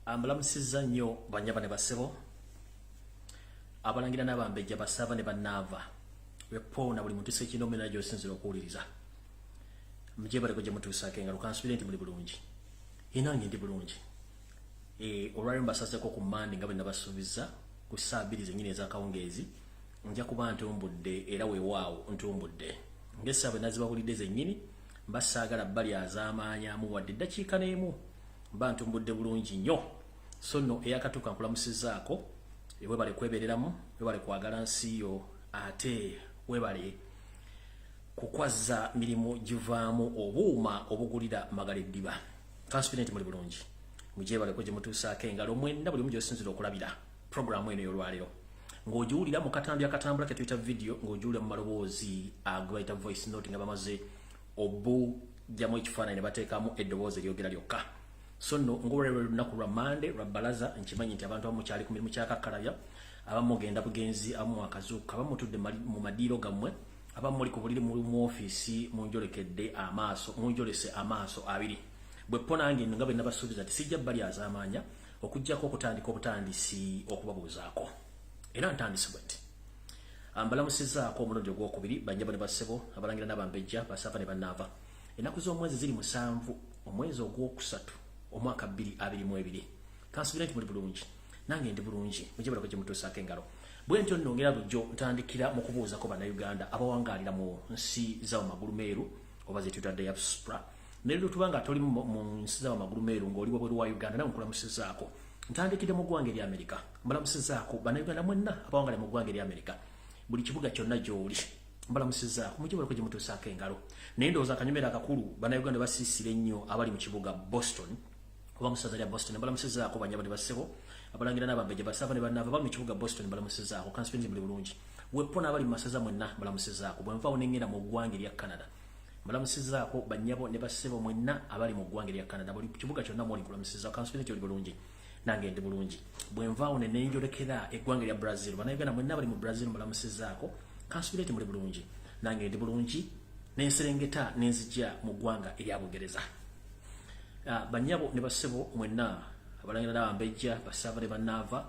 Ambalamusizza nnyo banyaba ne basebo abalangira n'abambejja basava ne bannava wepoona buli muntu sekinomena gy'osinzira okuwuliriza mujebaleko gye mutuusaako engalo kansubire nti muli bulungi enange ndi bulungi olwali mbasaseko ku Mande nga bwe nabasuubiza ku ssaawa 2 zennyini ez'akawungeezi nja kuba ntumbudde era weewaawo ntumbudde ng'essaawa nazibawulidde zennyini mbasaagala balyazaamanyamu wadde eddakiika n'emu mba ntumbudde bulungi nnyo so nno eyakatuuka nkulamusizaako webale kwebereramu webale kwagala nsi yo ate webale kukwazza mirimu givaamu obuuma obugulira magala eddiba kansufirenti muli bulungi mujebaleko gye mutuusaako engalo mwenna buli omu gy'osinzira okulabira programu eno y'olwaleero ng'ogiwulira mu katambi akatambula ke tuyita video ng'ogiwulira mu maloboozi agebayita voice note nga bamaze obujjamu ekifaananyi ne bateekamu eddoboozi eryogera lyokka so nno ng'olwaleero lunaku lwa Mande lwa bbalaza nkimanyi nti abantu abamu mukyali ku mirimu kyakakkalabya abamu mugenda bugenzi abamu akazuuka abamu mutudde mu madiiro gammwe abamu muli ku buliri mu ofiisi munjolekedde amaaso munjolese amaaso abiri bweppo nange nga bwe nabasuubiza nti sijja balyazaamaanya okuggyako okutandika obutandisi okubabuuzaako era ntandisi bwe nti mbalamusizaako omulundi ogwokubiri banjaba ne basebo abalangira n'abambejja basava ne bannaava ennaku z'omwezi ziri 7 omwezi ogwokusatu omwaka 2022 kansubira nti muli bulungi nange ndi bulungi mujebalako gye mutuusaako engalo bwe ntyo nnongera bujjo ntandikira mu kubuuzako bannayuganda abawangaalira mu nsi z'amagulu meeru oba zetuyita diaspora nerero tubanga toli mu nsi z'amagulu meeru ng'oli wabweru wa Uganda nawe nkulamusizaako ntandikire mu ggwanga erya Amerika mbalamusizaako bannayuganda mwenna abawangaalira mu ggwanga erya Amerika buli kibuga kyonna gy'oli mbalamusizaako mujebalako gye mutuusaako engalo naye ndowooza akanyumira akakulu bannayuganda basiisira ennyo abali mu kibuga Boston oba mu ssaza lya Boston mbalamusizaako banyaba ne basebo abalangira n'abambejja basava ne bannaava bali mu kibuga Boston mbalamusizaako kansipinzi muli bulungi wepo n'abali mu masaza mwenna mbalamusizaako bwe nvaawo n'engenda mu ggwanga erya Canada mbalamusizaako banyabo ne basebo mwenna abali mu ggwanga erya Canada buli kibuga kyonna mwoli nkulamusizaako kansipinzi oli bulungi nange ndi bulungi bwe nvaawo ne nenjolekera eggwanga erya Brazil bannayuganda mwenna bali mu Brazil mbalamusizaako kansipinzi muli bulungi nange ndi bulungi n'enserengeta n'enzijja mu ggwanga erya Bungereza banyabo ne basebo mwenna abalangira n'abambejja basava ne bannaava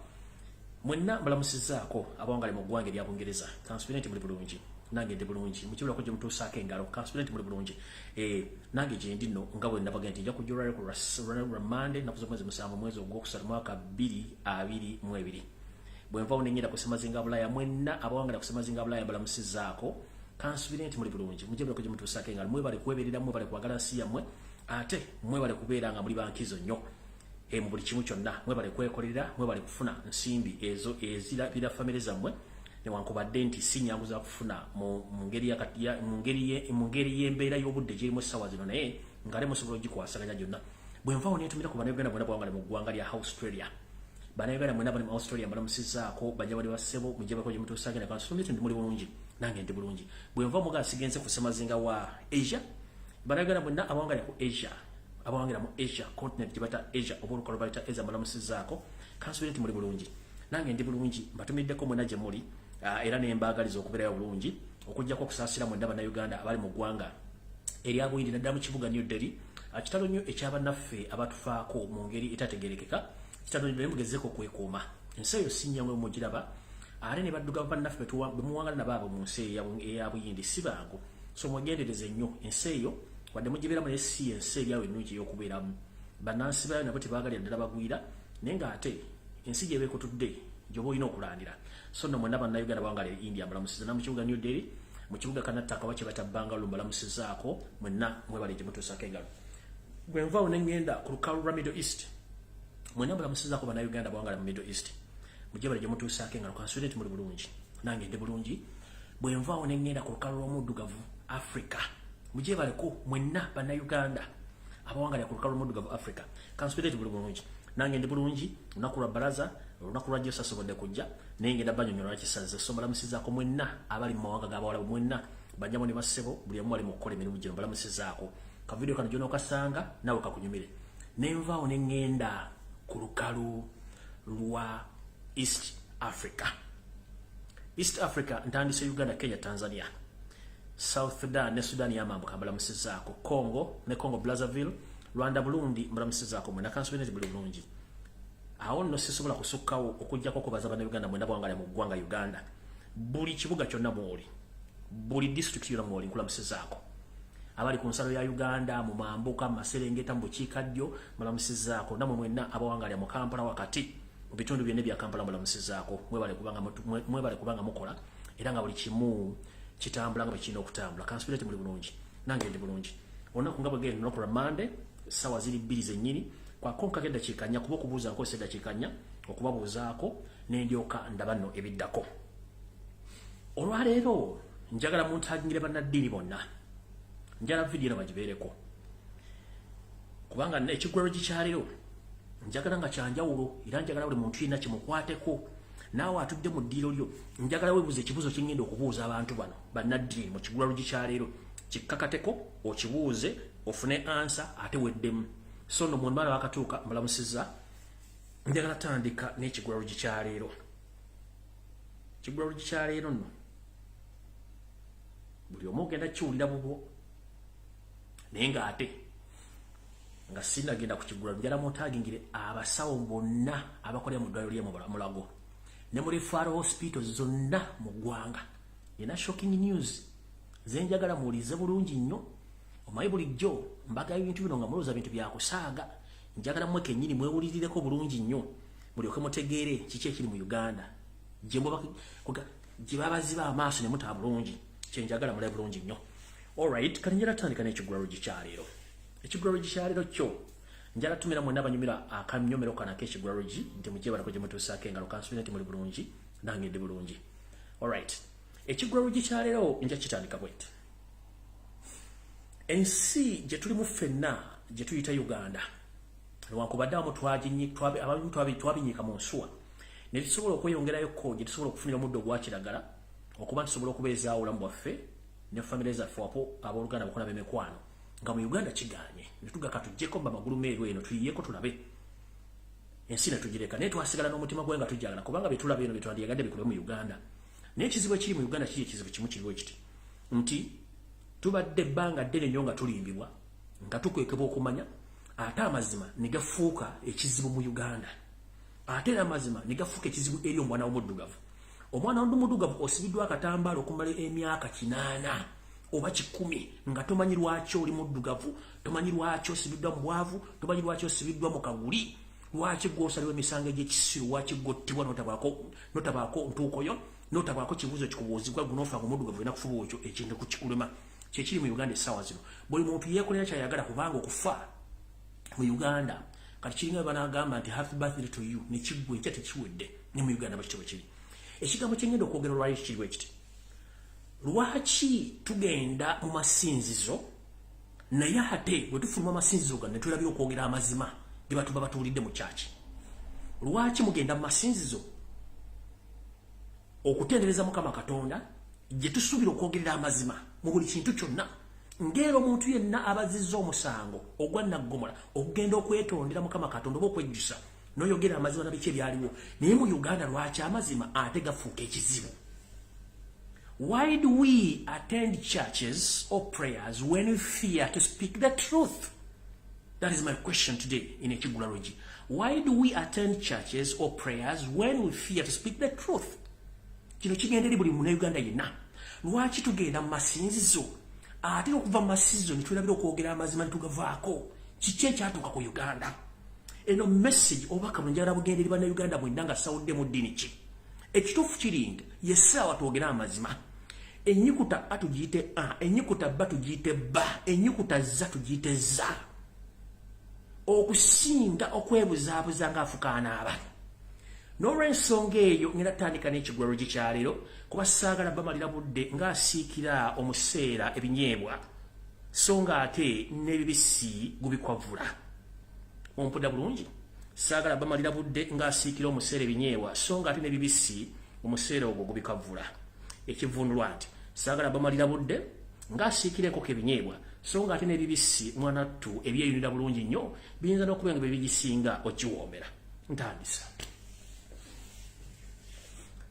mwenna mbalamusizaako abawangale mu ggwanga erya Bungereza kansipinenti muli bulungi nange ndi bulungi mukibulako gye mutuusaako engalo kansipinenti muli bulungi nange gye ndi nno nga bwe nabaga nti nja kujja olwaleero lwa Mande naku z'omwezi 7 mwezi ogwokusatu mwaka 2022 bwe nvaawo n'engenda ku Ssemazinga Bulaaya mwenna abawangala ku Ssemazinga Bulaaya mbalamusizaako kansipinenti muli bulungi mukibulako gye mutuusaako engalo mwebale kweberera mwebale kwagala nsi yammwe ate mwebale kubeera nga muli bankizo nnyo mu buli kimu kyonna mwebale kwekolera mwebale kufuna nsimbi ezo ezirabira famire zammwe newankubadde nti si nyangu za kufuna mu ngeri y'embeera y'obudde gyerimu essaawa zino naye ngale musobola ogikwasaganya gyonna bwe nvaawo neetumira ku bannayuganda bwena bwawangale mu ggwanga lya Australia bannayuganda mwena bali mu Australia mbalamusizaako bajja bali basebo mujjabako gye mutuusaako ne kansufumiti ndi muli bulungi nange ndi bulungi bwe nvaawo mugaa sigenze ku Ssemazinga wa Asia bannayuganda mwenna abawangale ku Asia abawangira mu Asia continent gibata Asia obulukalo bayita Asia mbalamusizaako kansubirenti muli bulungi nange ndi bulungi mbatumiddeko mwena gye muli era nembaagaliza okubeerayo bulungi okujjako okusaasira mwenda bannayuganda abali mu ggwanga eryabuyiri naddala mu kibuga New Delhi kitalo nnyo ekyabannaffe abatufaako mu ngeri etategerekeka kitalo nnyo mugezeko kwekuuma ensi eyo si nnyangu mugiraba ate ne badduga bannaffe be muwangala nabaabo mu nsi eyabuyindi si bangu so mwegendereze nnyo ensi eyo wadde mugibeeramu naye si ensi eryawo ennungi ey'okubeeramu bannansi bayo nabo tebaagalira ddala bagwira naye ng'ate ensi gye beekutudde gy'oba olina okulandira so nno mwenna bannayuganda bawangala India mbalamusiza na mu kibuga New Delhi mu kibuga Kanattaka kye bata Bangalore mbalamusizaako mwenna mwebale gye mutuusaako engalo bwe nvaawo ne ngenda ku lukalu lwa Middle East mwenna mbalamusizaako bannayuganda bawangala mu Middle East mujjebale gye mutuusaako engalo kansubire nti muli bulungi nange ndi bulungi bwe nvaawo ne ngenda ku lukalu lw'omuddugavu Africa mujebaleko mwenna bannayuganda abawangalira ku lukalu lw'omuddugavu Africa kansubire nti muli bulungi nange ndi bulungi lunaku lwa bbalaza olunaku lwajjo sasobodde kujja naye ngenda banyonyola lwakisaze so mbalamusizaako mwenna abali mu mawanga g'abawalabu mwenna banyamo ne basebo buli omu ali mu kukola emirimu gino mbalamusizaako kavidiyo kano gy'onookasanga nawe kakunyumire ne nvaawo ne ngenda ku lukalu lwa East Africa ntandise Uganda, Kenya, Tanzania, South Sudan ne Sudan y'amambuka mbalamusizaako Congo Brazzaville, Rwanda, Burundi mbalamusizaako mwena kansubire nti buli bulungi awo nno sisobola kusukkawo okujjako okubaza bannayuganda mwenda bwangala mu ggwanga Uganda. Buli kibuga kyonna mwoli, buli district yonna mwoli nkulamusizaako. Abali ku nsalo ya Uganda, mu Mambuka, Maserengeta, mu bukiikaddyo, mulamusizaako. Namwe mwenna abawangalya mu Kampala wakati, mu bitundu byonna bya Kampala mulamusizaako. Mwebale kubanga mukola, era nga buli kimu kitambula nga bwe kirina okutambula. Kanspirate muli bulungi, nange ndi bulungi. Olunaku nga bwe genda olunaku lwa Monday, ssaawa ziri 2 zennyini, kwakonkako eddakiika 4 kuba okubuuza nkozesa eddakiika 4 okubabuuzaako ne ndyoka ndaba nno ebiddako. Olwaleero njagala muntagingire bannaddiini bonna. Njala video na bagibeereko. Kubanga ekigwero gikyaliro njagala nga kyanjawulo era njagala buli muntu yenna kimukwateko. Naawe atudde mu ddiiro lyo njagala weebuuze ekibuuzo kye ngenda okubuuza abantu bano bannaddiini mu kigwero gikyaliro. Kikkakateko okibuuze ofune ansa ate weddemu. So nno mwemala wakatuuka mulamusiza njagala tandika n'ekigwero gikyaliro. Ekigwero gikyaliro nno buli omu ogenda kiwulira bubwo. Naye ng'ate nga sinagenda ku kigwero njala muntagingire abasawo bonna abakolera mu ddwaliro ly'e Mulago ne mu referral hospitals zonna mu ggwanga. Yena shocking news zenjagala muwulize bulungi nnyo. Omanyi bulijjo mbagayo ebintu bino nga mulowooza bintu bya kusaaga. Njagala mmwe kennyini mwewulirireko bulungi nnyo mulyoke mutegeere kiki ekiri mu Uganda gye babaziba amaaso ne mutaa bulungi. Kyenjagala mulabe bulungi nnyo. Alright, kati njala tandika n'ekigwero gikyaliro. Ekigwero gikyaliro kyo njala tumira mwena abanyumira akamyomero kana k'ekigwero nti mujebalako gye mutuusaako engalo kanspirate muli bulungi nange ndi bulungi. Alright, ekigwero gikyaliro nja kitandika bwete. Ensi gye tulimu ffenna gye tuyita Uganda newankubadde abamu twabinyiika mu nsuwa ne tusobola okweyongerayoko gye tusobola okufunira omuddo ogwa kiragala okuba tusobola okubeezaawo obulamu bwaffe ne famire zaffe wapo abooluganda bakola b'emikwano nga mu Uganda kiganye ne tugaka tujjeko bamagulu meeru eno tuyiyeko tulabe ensi ne tugireka naye twasigala n'omutima gwe nga tujjagala kubanga bye tulaba eno bye twandyagadde bikole mu Uganda. Naye ekizibu ekiri mu Uganda kiri ekizibu kimu kiriwo kiti nti tubadde ebbanga ddene nnyo nga tulimbibwa nga tukwekebwa okumanya ate amazima ne gafuuka ekizibu mu Uganda. Ate era amazima ne gafuuka ekizibu eri omwana w'omuddugavu. Omwana w'omuddugavu osibiddwa akatambaala okumala emyaka 8 oba 10 nga tomanyi lwaki oli muddugavu, tomanyi lwaki osibiddwa mu bwavu, tomanyi lwaki osibiddwa mu kaguli, lwaki gw'osalibwa emisango egy'ekisiru, lwaki gw'ottibwa notabaako ntuukoyo, notabaako kibuuzo kikubuuzibwa gunoofa nga omuddugavu olina kufuba ekyo ekintu kukikuluma. Kyekiri mu Uganda essaawa zino. Buli muntu yeekolera kyayagala kubanga okufa mu Uganda kati kiringa banagamba nti happy birthday to you ne kiggwa ekya tekiwedde ne mu Uganda bakitibwe kiri. Ekigambo kye ngenda okwogera olwali kiriwo ekiti. Lwaki tugenda mu masinzizo naye ate bwe tufuluma amasinzizo gano ne tulabira okwogera amazima ge batuba batuwulidde mu kyaki? Lwaki mugenda mu masinzizo okutendereza Mukama Katonda gye tusuubira okwogerera amazima mu buli kintu kyonna? Ngero omuntu yenna abazizza omusango ogwa naggomola okugenda okwetondera Mukama Katonda oba okwejjusa n'oyogera amazima na biki ebyaliwo. Naye mu Uganda lwaki amazima ate gafuuka ekizibu? Why do we attend churches or prayers when we fear to speak the truth? That is my question today in Ekigulalogy. Why do we attend churches or prayers when we fear to speak the truth? Kino kigenderi buli Munnayuganda yenna. Lwaki tugenda mu masinzizo ate okuva mu masinzizo ne tulabira okwogera amazima ne tugavaako? Kiki ekyatuuka ku Uganda? Eno message obaka njagala bugenderi bannayuganda mwenna nga sawudde mu ddiini ki? Ekituufu kiri nti yessaawa twogera amazima. Ennyukuta A tugiyite A, ennyukuta B tugiyite B, ennyukuta Z tugiyite Z. Okusinga okwebuzaabuza ng'afukaana aba. N'olw'ensonga eyo ngenda tandika n'ekigwero gikyaliro kuba saagala bamalira budde ng'asiikira omuseera ebinyeebwa so nga ate n'ebibisi gubikwavula. Ompuda bulungi? Saagala bamalira budde ng'asiikira omuseera ebinyeebwa so nga ate n'ebibisi omuseera ogwo gubikavula. Ekivunulwa nti saagala bamalira budde ng'asiikireko k'ebinyeebwa so nga ate n'ebibisi mwanattu ebyeyunira bulungi nnyo biyinza n'okuba nga bebigisinga okiwoomera. Ntandisa.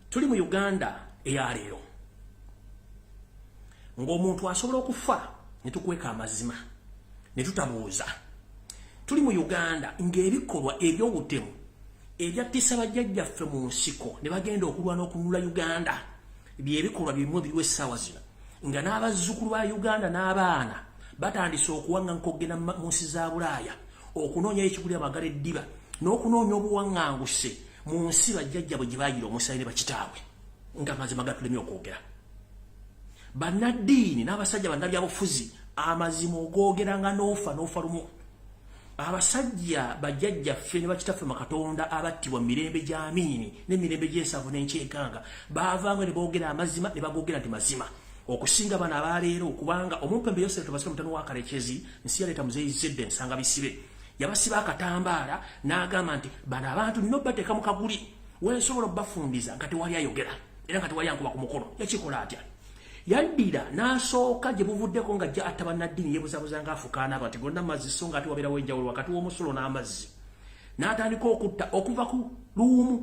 Tuli mu Uganda eyaleero ng'omuntu asobola okufa ne tukweka amazima ne tutabuuza. Tuli mu Uganda ng'ebikolwa eby'obutemu ebyattisa bajjajjaffe mu nsiko ne bagenda okulwana okununula Uganda byebikolwa bimu ebiwa essaawa zino nga n'abazzukulu ba Uganda n'abaana batandise okuwanga nkogenda mu nsi za Bulaaya okunoonya ekiguli amagala eddiba n'okunoonya obuwaŋŋanguse mu nsi bajjajja bwe gye baayira omusaayi ne bakitaabwe nga mazima gatulemye okwogera bannaddiini n'abasajja bannabyabufuzi amazima ogoogeranga n'ofa lumu abasajja bajjajjaffe ne bakitaffe makatonda abattibwa mu mirembe gy'Amiini n'emirembe gy'ensavu n'enkyekanga baavanga ne boogera amazima ne bagoogera nti mazima okusinga bana abaleero kubanga omumpembe Yosefu Basika mutano wa Kalekezi nsi yaleeta Museveni ensanga bisibe yabasiba akatambaala n'agamba nti bano abantu nino bateeka mu kaguli wensobola obbafumbiza nga tewali ayogera era nga tewali ankuba ku mukono yakikola atya yaddira n'asooka gye buvuddeko nga jja atta bannaddiini yeebuzabuza ng'afukaana aba nti gonna mazzi so nga ate wabeerawo enjawulo wakati w'omusulo n'amazzi n'atandika okutta okuva ku luumu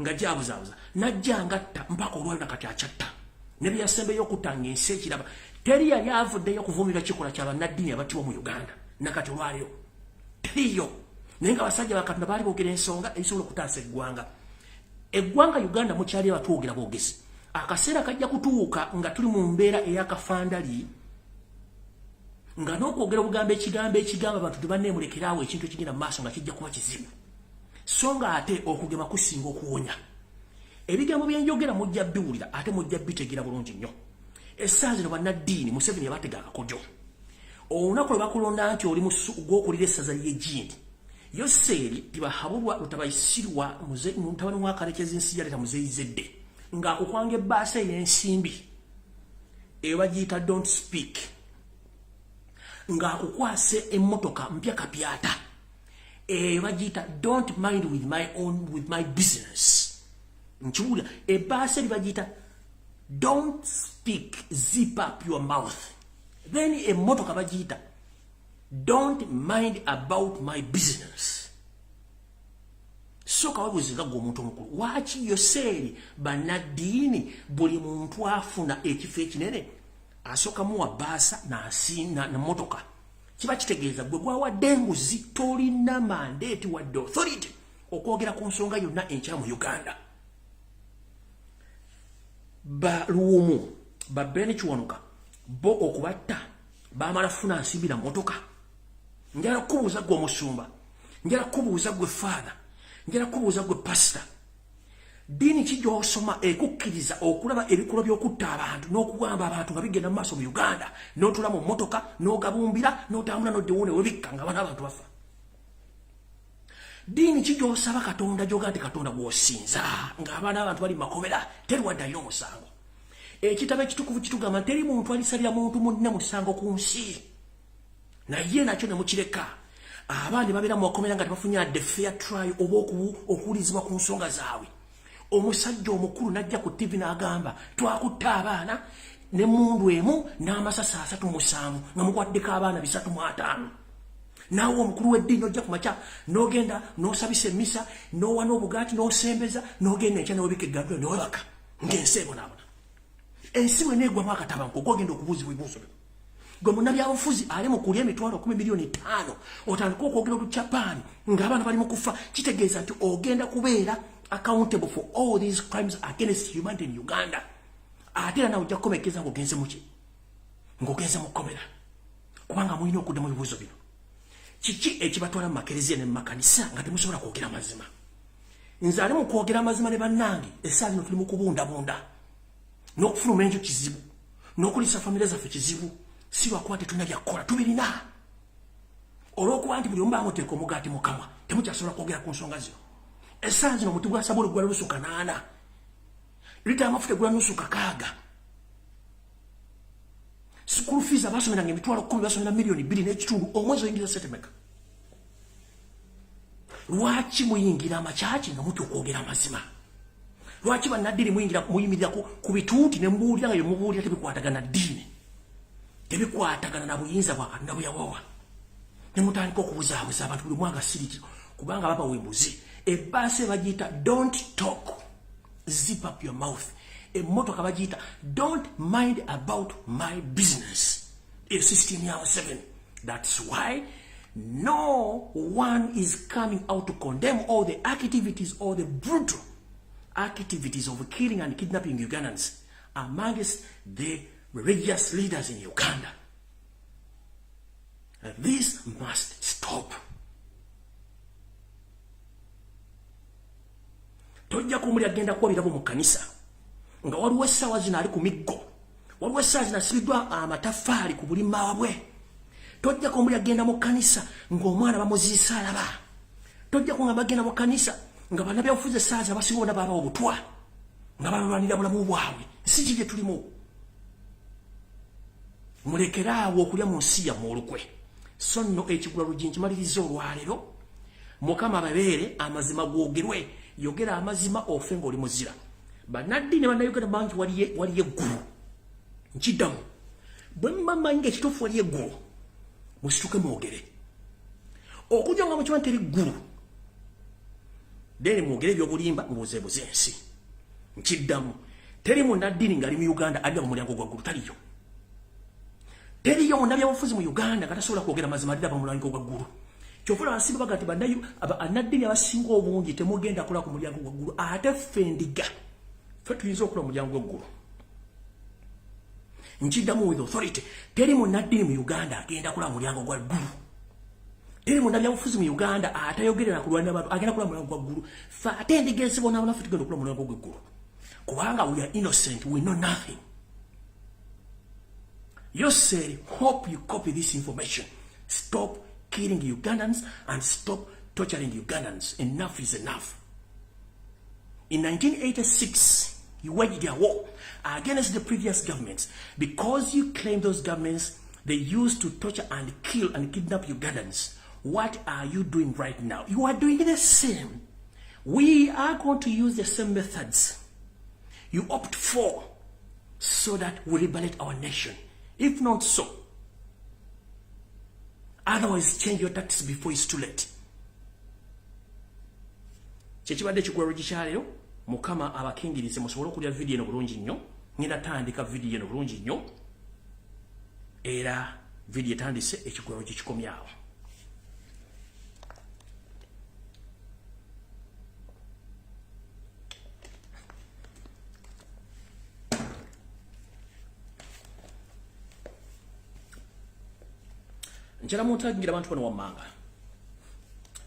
nga gyabuzaabuza n'ajja ngatta mpaka olwaliro nakati akyatta ne bye yasembeyo okutta ng'ensi ekiraba teri yali avuddeyo kuvumirwa kikola kya bannaddiini abattibwa mu Uganda nakati olwaliro teriyo naye nga abasajja bakatonda baali boogera ensonga ezisobola okutaasa eggwanga Uganda mukyali abatwogera boogezi akaseera kajja kutuuka nga tuli mu mbeera ey'akafandali nga n'okwogera ekigambo abantu tebanneemulekeraawo ekintu ekigenda mu maaso nga kijja kuba kizibu so nga ate okugema kusinga okuwonya ebigambo byenjogera mujja biwulira ate mujja bitegeera bulungi nnyo essaawa zino bannaddiini Museveni yabatega akakojo olunaku lwe bakulonda nti oli gw'okulira essaza ly'Egindi Yoseeri tibahabulwa lutabayisirwa mutabani wa Kalekezi nsi yaleeta Museveni ng'akukwanga ebbaasa ey'ensimbi eyo bagiyita don't speak ng'akukwase emmotoka mpya kapyata eyo bagiyita don't mind with my business nkiwulira ebbaasa eri bagiyita don't speak zip up your mouth then emmotoka bagiyita don't mind about my business soka wabuzinga gwo omuntu omukulu waki Yoseeri bannaddiini buli muntu afuna ekifo ekinene asooka muwa bbaasa na mmotoka kiba kitegeeza gwe gwawadde enguzi tolina mandeeti wadde authority okwogera ku nsonga yonna enkya mu Uganda baluumu babeene kiwanuka bo okubatta baamala funa nsimbira mmotoka njala kubuuza gwe omusumba njala kubuuza gwe faada njala kubuuza gwe pasita ddiini ki gy'osoma ekukkiriza okulaba ebikolwa by'okutta abantu n'okugamba abantu nga bigenda mu maaso mu Uganda n'otula mu mmotoka n'ogabumbira n'otambula n'oddewo ne webikka nga bana abantu bafa ddiini ki gy'osaba Katonda gy'oga nti Katonda gw'osinza ng'abaana abantu bali mu makobera teri wadde alina omusango ekitabo ekitukuvu kitugamba teri muntu alisalira muntu munne musango ku nsi naye nakyo ne mukireka abaana babeera mu makomera nga tebafunye adde fair trial oba okuwulizibwa ku nsonga zaabwe omusajja omukulu n'ajja ku TV n'agamba twakutta abaana ne mundu emu n'amasasi 37 nga mukwaddeko abaana 305 naawe omukulu w'eddiini ojja ku makya n'ogenda n'osabisa emmisa n'owa n'obugaati n'osembeza n'ogenda enkya n'obika eggambiro n'owebaka ng'ensi ebonaabona ensi bwe neegwamu akatabanko ogwogenda okubuuzibwa ebibuuzo bino gwe munnabyabufuzi ali mu kulya emitwalo 10 miliyoni 5 otandika okwogera olujapaani ng'abaana bali mu kufa kitegeeza nti ogenda kubeera accountable for all these crimes against humanity in Uganda ate era nawe ojja kukomekeza ng'ogenze muki ng'ogenze mu kkomera kubanga mulina okudda mu bibuuzo bino kiki ekibatwala mu makereziya ne mu makanisa nga temusobola kwogera mazima nze ali mu kwogera amazima ne bannange essaawa zino tuli mu kubundabunda n'okufuluma enjo kizibu n'okulisa famire zaffe kizibu si lwakuba tetulina byakkola tubirina olw'okuba nti buli omu baamuteeka omugaati mu kamwa temukyasobola kwogera ku nsonga zino essaawa zino omuti gwa sabulu gwa nusu 8 lita amafuta gwa nusu 6 school fees abasomeranga emitwalo 10 basomera miliyoni 2 n'ekitundu omwezi oyingiza setemeka lwaki muyingira amakyaki nga muti okwogera amazima lwaki bannaddiini muyimirira ku bituuti ne mubuulira nga byemubuulira tebikwatagana ddiini tebikwatagana na buyinza bwa Katonda bwe yawawa ne mutandika okubuzaabuza abantu buli mwanga siriki kubanga baba wembuzi ebbaasa bagiyita don't talk zip up your mouth emmotoka bagiyita don't mind about my business eyo system ya Museveni that's why No one is coming out to condemn all the activities or the brutal activities of killing and kidnapping Ugandans amongst the religious leaders in Uganda. And this must stop. Tojja kumuli agenda kuwa birabo mu kanisa nga waliwo essaawa zino ali ku miggo, waliwo essaawa zino asibiddwa amatafaali ku buli maabwe. Tojja kumuli agenda mu kanisa ng'omwana bamuziisa alaba. Tojja kungamba agenda mu kanisa nga bannabyabufuzi essaawa zino abasinga bonna baba obutwa nga balwanira bulamu bwabwe. Si kye tulimu. Mulekeraawo okulya mu nsi yammwe olukwe. So nno ekigula lujinji maliriza olwaleero. Mukama babeere amazima gwogerwe. Yogera amazima ofe ng'oli muzira. Bannaddiini bannayuganda bangi waliyo eggulu. Nkiddamu. Bwe mba mmanyi ng'ekituufu waliyo eggulu, musituke mwogere. Okujja nga mukimanyi teri ggulu, then mwogere ebyobulimba mubuzeebuze ensi. Nkiddamu. Teri munnaddiini ng'ali mu Uganda adda mu mulyango gwa ggulu, taliyo. Teriyo munnabyabufuzi mu Uganda katasobola kwogera mazima adda mu mulyango gwa ggulu. Kyofuna abasinga baga nti bannaddiini abasinga obungi temugenda kola ku mulyango gwaggulu, ate ffe ndiga ffe tuyinza okola mulyango gwaggulu. Nkiddamu with authority. Teri munnaddiini mu Uganda agenda kola mulyango gwa ggulu. Teri munnabyabufuzi mu Uganda atayogerera kulwanira abantu agenda kola mulyango gwaggulu. Ffe ate endiga ezibonabona ffe tugenda okola mulyango gwaggulu. Kubanga we are innocent, we know nothing. You said, hope you copy this information. Stop killing Ugandans and stop torturing Ugandans. Enough is enough. In 1986, you waged a war against the previous governments because you claim those governments they used to torture and kill and kidnap Ugandans. What are you doing right now? You are doing the same. We are going to use the same methods you opt for so that we liberate our nation. If not so, otherwise change your tactics before it's too late. Kyekibadde kigwa rugikyaleero, Mukama abakingirize musobole okulya video eno bulungi nnyo. Ngenda tandika video eno bulungi nnyo. Era video etandise ekigwa rugikikomyawo. Njala mutagira abantu bano wammanga.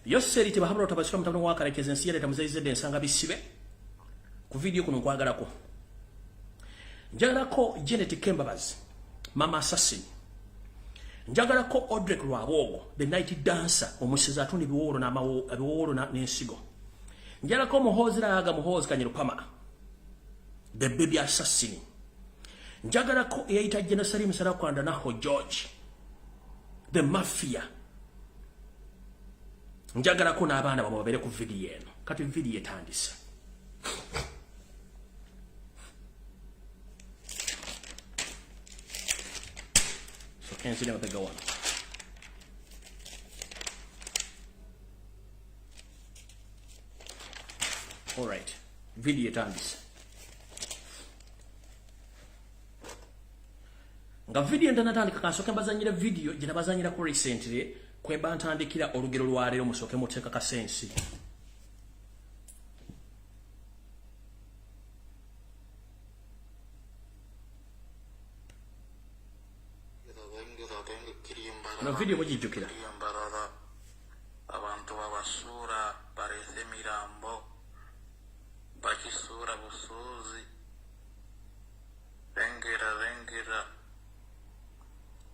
Yoseri tibahabula tabasura mutabuno wakarekeza ensi yale tamuzayizedde ensanga bisibe. Ku video kuno nkwagalako. Njagalako Janet Kembabaz, Mama Assassin. Njagalako Audrey Lwabogo, the night dancer, omuseza atunda ebiwolo n'ensigo. Njagalako Muhozi Kanyirupama, the baby assassin. Njagalako eyayita Genocide Musarakwanda naho George, the mafia. Njagalako n'abaana bamwe babeere ku video eno. Kati video etandise. So can't see them go on. All right, video etandise. Nga video ntanatandika kasoke mbazanyira video gye nabazanyira ko recently kweba ntandikira olugero lwaleero musoke muteeka kasensi. No video mujijjukira. Abantu babasura barese mirambo bakisura busuzi rengera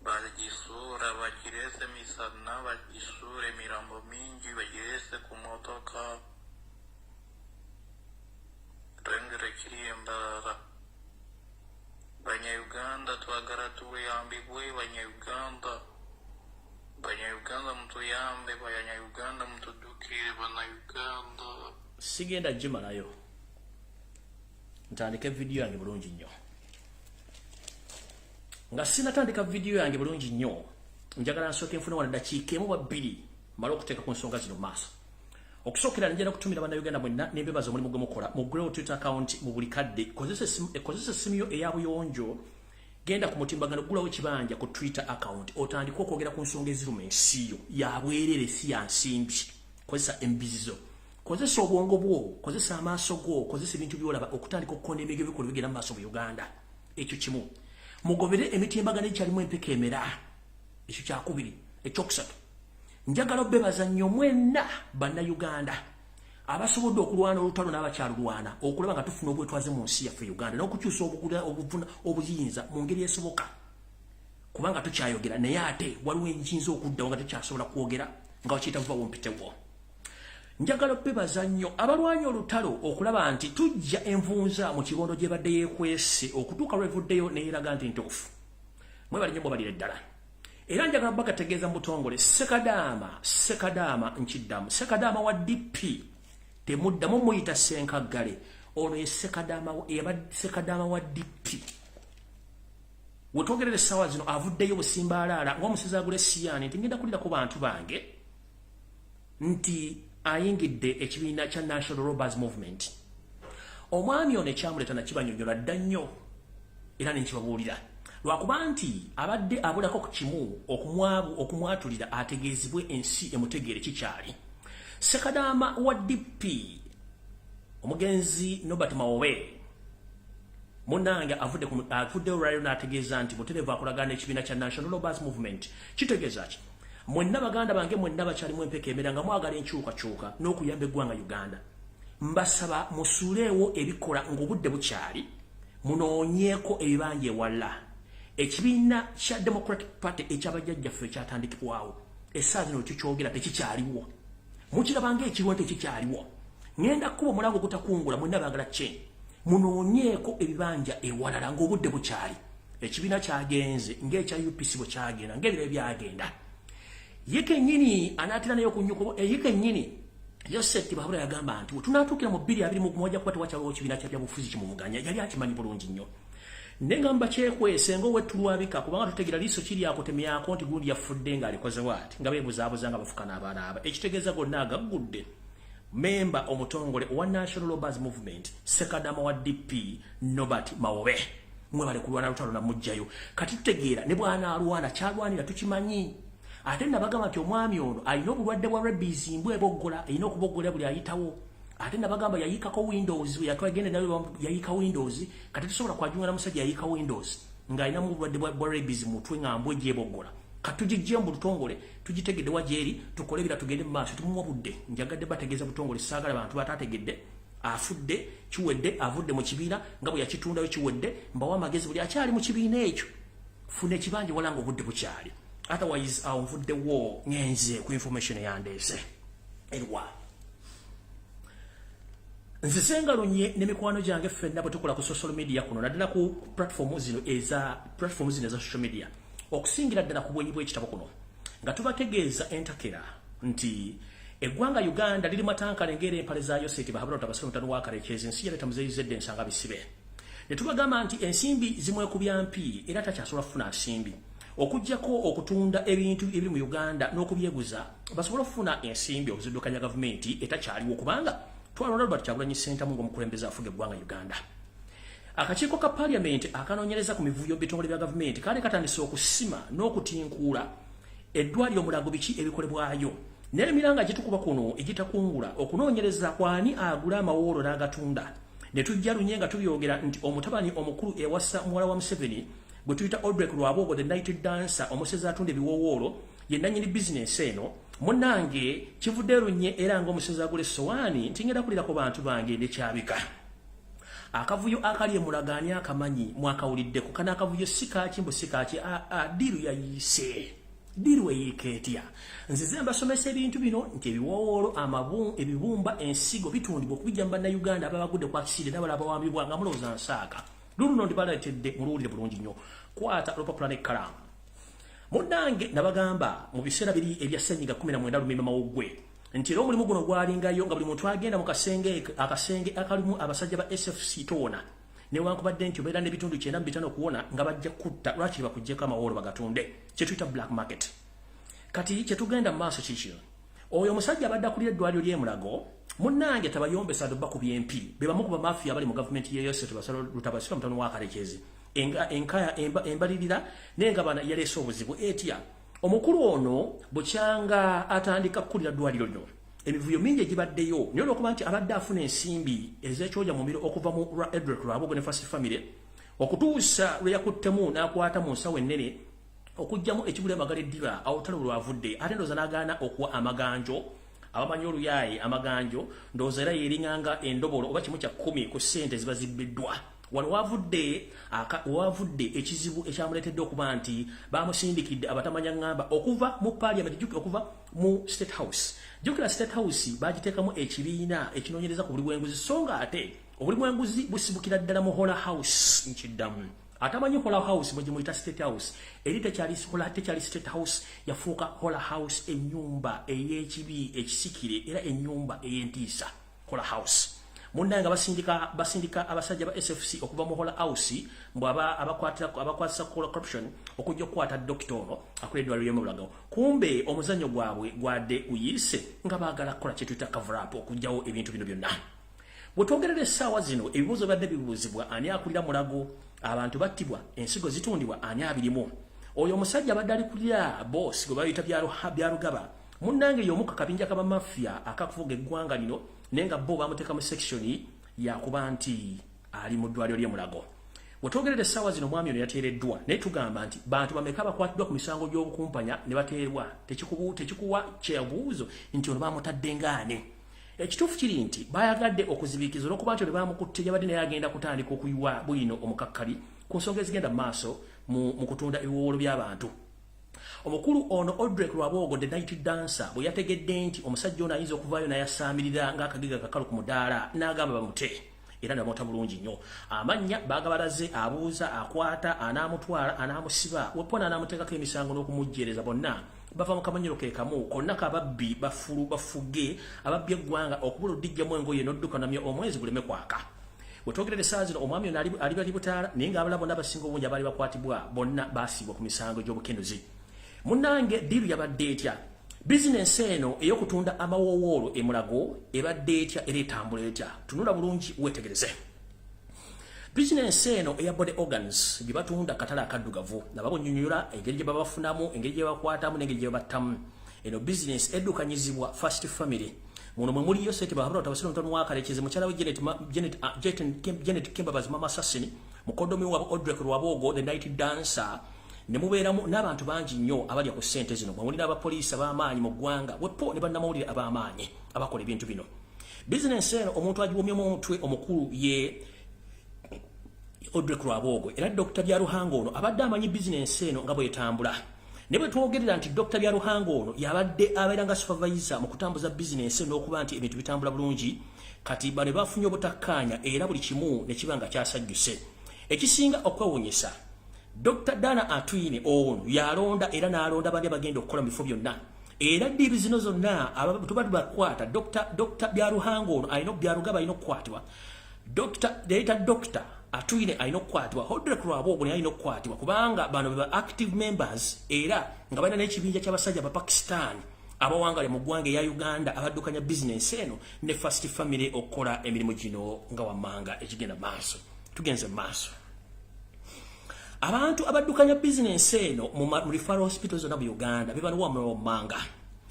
bagisura bakirese misana bakisure mirambo mingi bagirese ku motoka rengera kiriyembara Banya-Uganda twagala tuyambibwe Banya-Uganda mutuyambe Banya-Uganda mutudukire Banya-Uganda. Sigenda jimalayo. Ntandike video yange bulungi nnyo. Nga sinatandika video yange bulungi nnyo, njagala nsooke nfune wano dakiika emu bbiri mala okuteeka ku nsonga zino maaso. Okusookera njagala kutumira Bannayuganda mwenna n'embebaza omulimu gwe mukola. Muggwerewo Twitter account mu buli kadde. Kozesa essimu yo eyabuyonjo genda ku mutimbagano gulawo kibanja ku Twitter account otandika okwogera ku nsonga eziruma ensiyo ya bwerere si ya nsimbi kozesa embizizo kozesa obwongo bwo kozesa amaaso go kozesa ebintu byolaba okutandika okukonda emigero bikolo bigenda mu maaso mu Uganda ekyo kimu mugobere emitimbagano ekyalimu empeka emera ekyo kyakubiri ekyokusatu njagala obebaza nnyo mwenna bannayuganda abasobodde okulwana olutalo n'abakyalulwana okulaba nga tufuna obwetwaze mu nsi yaffe Uganda n'okukyusa obuyinza mu ngeri esoboka kubanga tukyayogera naye ate waliwo enjinza okuddawo nga tukyasobola kwogera nga wakiyita vuba wompitewo njagala obebaza nnyo abalwanyi olutalo okulaba nti tujja envunza mu kibondo gye badde yeekwese okutuuka lwevuddeyo neeraga nti ntuufu mwebali nnyo mwebalire ddala era njagala bagategeeza mu butongole sekadaama nkiddamu sekadaama wa DP temuddamu muyita Senkaggale ono ye sekadaama wa DP wetwogerera essaawa zino avuddeyo busimbaalaala ng'omusezi agula essiyani nti ngenda kulira ku bantu bange nti ayingidde ekibiina kya National Robbers Movement omwami ono ekyamuleeta nakibanyonnyola dda nnyo era nenkibabuulira lwakuba nti abadde abulako ku kimu okumwatulira ategeezebwe ensi emutegeere kikyali sekadaama wa DP omugenzi Nobert Mawowe munange avuddeyo lwaliro n'ategeeza nti butereevu akolagana ekibiina kya National Robbers Movement kitegeeza ki mwenna baganda bange mwenna bakyalimu empeka emera nga mwagala enkyukakyuka n'okuyamba eggwanga Uganda mbasaba musuuleewo ebikola ng'obudde bukyali munoonyeeko ebibanja ewala ekibiina kya Democratic Party ekyabajjajjaffe ekyatandikibwawo essaawa zino kikyogera tekikyaliwo mukirabanga ekirwa tekikyaliwo ngenda kuba Mulago gutakungula mwenna baagala kye munoonyeeko ebibanja ewalala ng'obudde bukyali ekibiina kyagenze ng'ekya UPC bwe kyagenda ng'ebiro byagenda yekennyini anaatera nayo kunyuko yekennyini Yoseti Babula yagamba nti tunaatuukira mu 2021 kuba tewakyaliwo ekibiina kya byabufuzi kimuvuganya yali akimanyi bulungi nnyo nengamba kyekwese ng'owetulwabika kubanga tutegeera liiso kiri akutemyako nti gundi yafudde ng'alikoze waati nga beebuzaabuza nga bafuka n'abaanaaba ekitegeeza gonna agaggudde memba omutongole owa National Robbers Movement sekadaama wa DP Nobert Mawowe mwebale kulwana lutalo namugjayo kati tutegeera ne bw'anaalwana kyalwanira tukimanyi ate nabagamba nti omwami ono alina obulwadde bwa rabies mbweboggola alina okuboggola buli ayitawo ate nabagamba yayikako Windows yatwagende nayo yayika Windows kati tusobola kwajunga na musajja yayika Windows ng'alina mu bulwadde bwa rabies mutwe ng'ambwe gyeboggola katujijje mu butongole tugitegedde wajeri tukole bira tugende mu maaso tumuwa budde njagadde bategeeza butongole saagala abantu batategedde afudde kiwedde avudde mu kibiina nga bwe yakitundayo kiwedde mbawa amagezi buli akyali mu kibiina ekyo funa ekibanja wala ng'obudde bukyali otherwise nvuddewo ngenze ku information yandeese erwa nzisenga lunye n'emikwano gyange ffenna bwe tukola ku social media kuno naddala ku platform zino eza social media okusingira ddala ku bwenyi bw'ekitabo kuno nga tubategeeza entakera nti eggwanga Uganda liri matankale ng'era empale zaayo seti bahabula otabasira mutano wa kalekyezi ensi yaleeta muzeyizedde ensanga bisibe ne tubagamba nti ensimbi zimwekubya mpi era takyasobola kufuna nsimbi okujjako okutunda ebintu ebiri mu Uganda n'okubyeguza basobola okufuna ensimbi okuziddukanya gavumenti etakyaliwo kubanga twalonda Robert Kyagulanyi Ssentamu ng'omukulembeze afuga eggwanga Uganda akakiiko ka parliament akanoonyereza ku mivuyo bitongole bya gavumenti kale katandise okusima n'okutinkuula eddwaliro Mulago biki ebikolebwayo n'emiranga gitukuba kuno egitakungula okunoonyereza kwani agula amawoolo n'agatunda ne tujja lunye nga tubyogera nti omutabani omukulu ewasa muwala wa Museveni bwe tuyita Odrek Lwabogo the night dancer omusezi atunda ebiwoowoolo ye nannyini bizinesi eno munnange kivudde lunye era ng'omusezi agula essowaani nti ngenda kulira ku bantu bange ndekyabika akavuyo akali emulagaani akamanyi mwakawuliddeko kana akavuyo sikaki mbu sikaki diru yayise diru eyiika etya nzize mbasomesa ebintu bino nti ebiwoowoolo ebibumba ensigo bitundibwa okubijja mu bannayuganda ababagudde ku akisire n'abalala bawambibwa nga mulowooza nsaaka luluno ndibaleetedde muluwulire bulungi nnyo kwata olupapula n'ekkalaamu munnange nabagamba mu biseera biri ebya ssenyiga 19 lumimba mawuggwe nti era omulimu guno gwalingayo nga buli muntu agenda mu akasenge akalimu abasajja ba SFC toona newankubadde nti obeera n'ebitundu 9 okuwona nga bajja kutta lwaki bakuggyeko amawoolo bagatunde kyetuyita black market kati kyetugenda mu maaso kikyo oyo omusajja abadde akulira eddwaliro ly'e Mulago munnange tabayombesa dubba ku byempi be bamu ku bamafiya abali mu gavumenti yeeyose lutabasira mutano wa kalekyezi embalirira n'engabana yaleese obuzibu etya omukulu ono bukyanga atandika kukulira ddwaliro lino emivuyo mingi egibaddeyo naye olwokuba nti abadde afuna ensimbi ez'ekyoja mu mbiro okuva mu Edward Lwabogo ne First Family okutuusa lwe yakuttemu n'akwata mu nsawo ennene okujjamu ekibula emagala eddiba awotalo lwavudde ate ndooza n'agaana okuwa amaganjo abamanyi oluyaaye amaganjo ndooza era yeeringanga endobolo oba kimu kya 10 ku ssente ziba zibbiddwa wano wavudde ekizibu ekyamuleetedde okuba nti bamusindikidde abatamanya ngamba okuva mu parliament jjukira okuva mu state house jjukira state house bagiteekamu ekibiina ekinoonyereza ku buli bwenguzi so nga ate obuli bwenguzi busibukira ddala mu hola house nkiddamu atamanyi hola house mwe gimuyita state house eri tekyali state house yafuuka hola house ennyumba ey'ekibi ekisikire era ennyumba ey'entiisa hola house munnanga basindika abasajja ba SFC okuva mu hola house mbwe abakwatisa corruption okujja okukwata dokita ono akola eddwaliro ly'e Mulago kumbe omuzannyo gwabwe gwadde uyise nga baagala kukola kye tuyita cover up okugjawo ebintu bino byonna bwe twogerera essaawa zino ebibuuzo byadde bibuuzibwa ani akulira Mulago abantu battibwa ensigo zitundibwa ani abirimu oyo omusajja abadde alikulira boss gwe bayita byarugaba munnange y'omu ku kabinja k'abamafia akakuvuga eggwanga lino naye nga bo bamuteeka mu section yakuba nti ali mu ddwaliro ly'e Mulago bwe twogerera essaawa zino omwami ono yateereddwa naye tugamba nti bantu bameka bakwatiddwa ku misango gy'obukumpanya ne bateerwa tekikuwa kyabuuzo nti ono bamutadde ngaani ekituufu kiri nti bayagadde okuzibiikiza olwokuba nti olwe bamukutte yabadde naye agenda kutandika okuyiwa bwino omukakkali ku nsonga ezigenda mu maaso mu kutunda ebiwoolo by'abantu omukulu ono Odrek Lwabogo the night dancer bwe yategedde nti omusajja ono ayinza okuvaayo n'ayasaamirira ng'akagiga kakalu ku mudaala n'agamba bamute era ndamota bulungi nnyo amannya baagabalaze abuuza akwata anaamutwala anaamusiba wepona anaamuteekako emisango n'okumujjeereza bonna bava mu kamanyiro ke kamu konna kababbi bafugge ababbi eggwanga okubula oddijjamu engoye n'oddukanamya omwezi guleme kwaka bwe twogerera essaawa zino omwami ono ali bali butaala naye ng'abalala bonna abasinga obungi abaali bakwatibwa bonna baasiibwa ku misango gy'obukenuzi munnange diiru yabadde etya bizinensi eno ey'okutunda amawoowoolo e Mulago ebadde etya era etambula etya tunula bulungi weetegereze bizinensi eno eya body organs gye batunda katale akaddugavu nababonyonyola engeri gye babafunamu engeri gye bakwatamu n'engeri gye babattamu eno bizinensi eddukanyizibwa First Family muno mwe muliyo sente bahabula otabasiro ntono wakalekeze mukyala we Janet Kimbabazi mama Assassin mukodomi wa Odrek Lwabogo the night dancer ne mubeeramu n'abantu bangi nnyo abalya ku ssente zino mwe mulina abapoliisi ab'amaanyi mu ggwanga wepo ne bannamawulire ab'amaanyi abakola ebintu bino bizinensi eno omuntu agiwomyemu omutwe omukulu ye Odrek Lwabogo era Dr. Byaruhanga ono abadde amanyi bizinensi eno nga bw'etambula ne bwe twogerera nti Dr. Byaruhanga ono yabadde abeera nga supervisor mu kutambuza bizinensi n'okuba nti ebintu bitambula bulungi kati bano bafunye obutakkaanya era buli kimu ne kiba nga kyasajjuse ekisinga okwewuunyisa Dr. Dana Atwine ono yalonda era n'alonda bali bagenda okukola mu bifo byonna era diiru zino zonna tubadde bakwata Dr. Byaruhanga ono alina Byarugaba alina okukwatibwa Dr. Atwine alina okukwatibwa Odrek Lwabogo alina okukwatibwa kubanga bano beba active members era nga balina n'ekibinja ky'abasajja ba Pakistan abawangale mu ggwanga eya Uganda abaddukanya bizinensi eno ne First Family okukola emirimu gino nga wammanga ekigenda maaso tugenze maaso abantu abaddukanya bizinensi eno mu referral hospitals zonna mu Uganda bebanuwa wammanga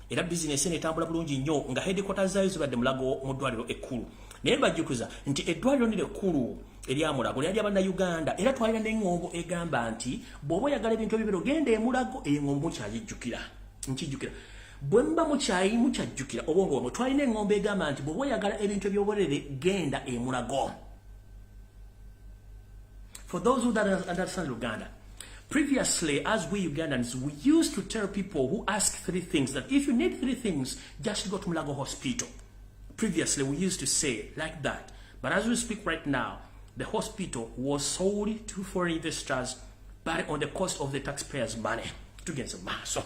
era bizinensi eno etambula bulungi nnyo nga headquarters zaayo zibadde Mulago mu ddwaliro ekkulu naye bajjukiza nti eddwaliro nire ekkulu erya Mulago lyali abannayuganda era twalina n'eŋŋombo egamba nti bw'oba oyagala ebintu ebibiro genda e Mulago eŋŋombo mukyagijjukira nkijjukira bwe mba mukyajjukira obwongo bwamwe twalina eŋŋombo egamba nti bw'oba oyagala ebintu eby'obwerere genda e Mulago. For those who don't understand Uganda, previously, as we Ugandans, we used to tell people who ask 3 things that if you need 3 things, just go to Mulago Hospital. Previously, we used to say like that. But as we speak right now, the hospital was sold to foreign investors, but on the cost of the taxpayers' money. Tugenze maaso.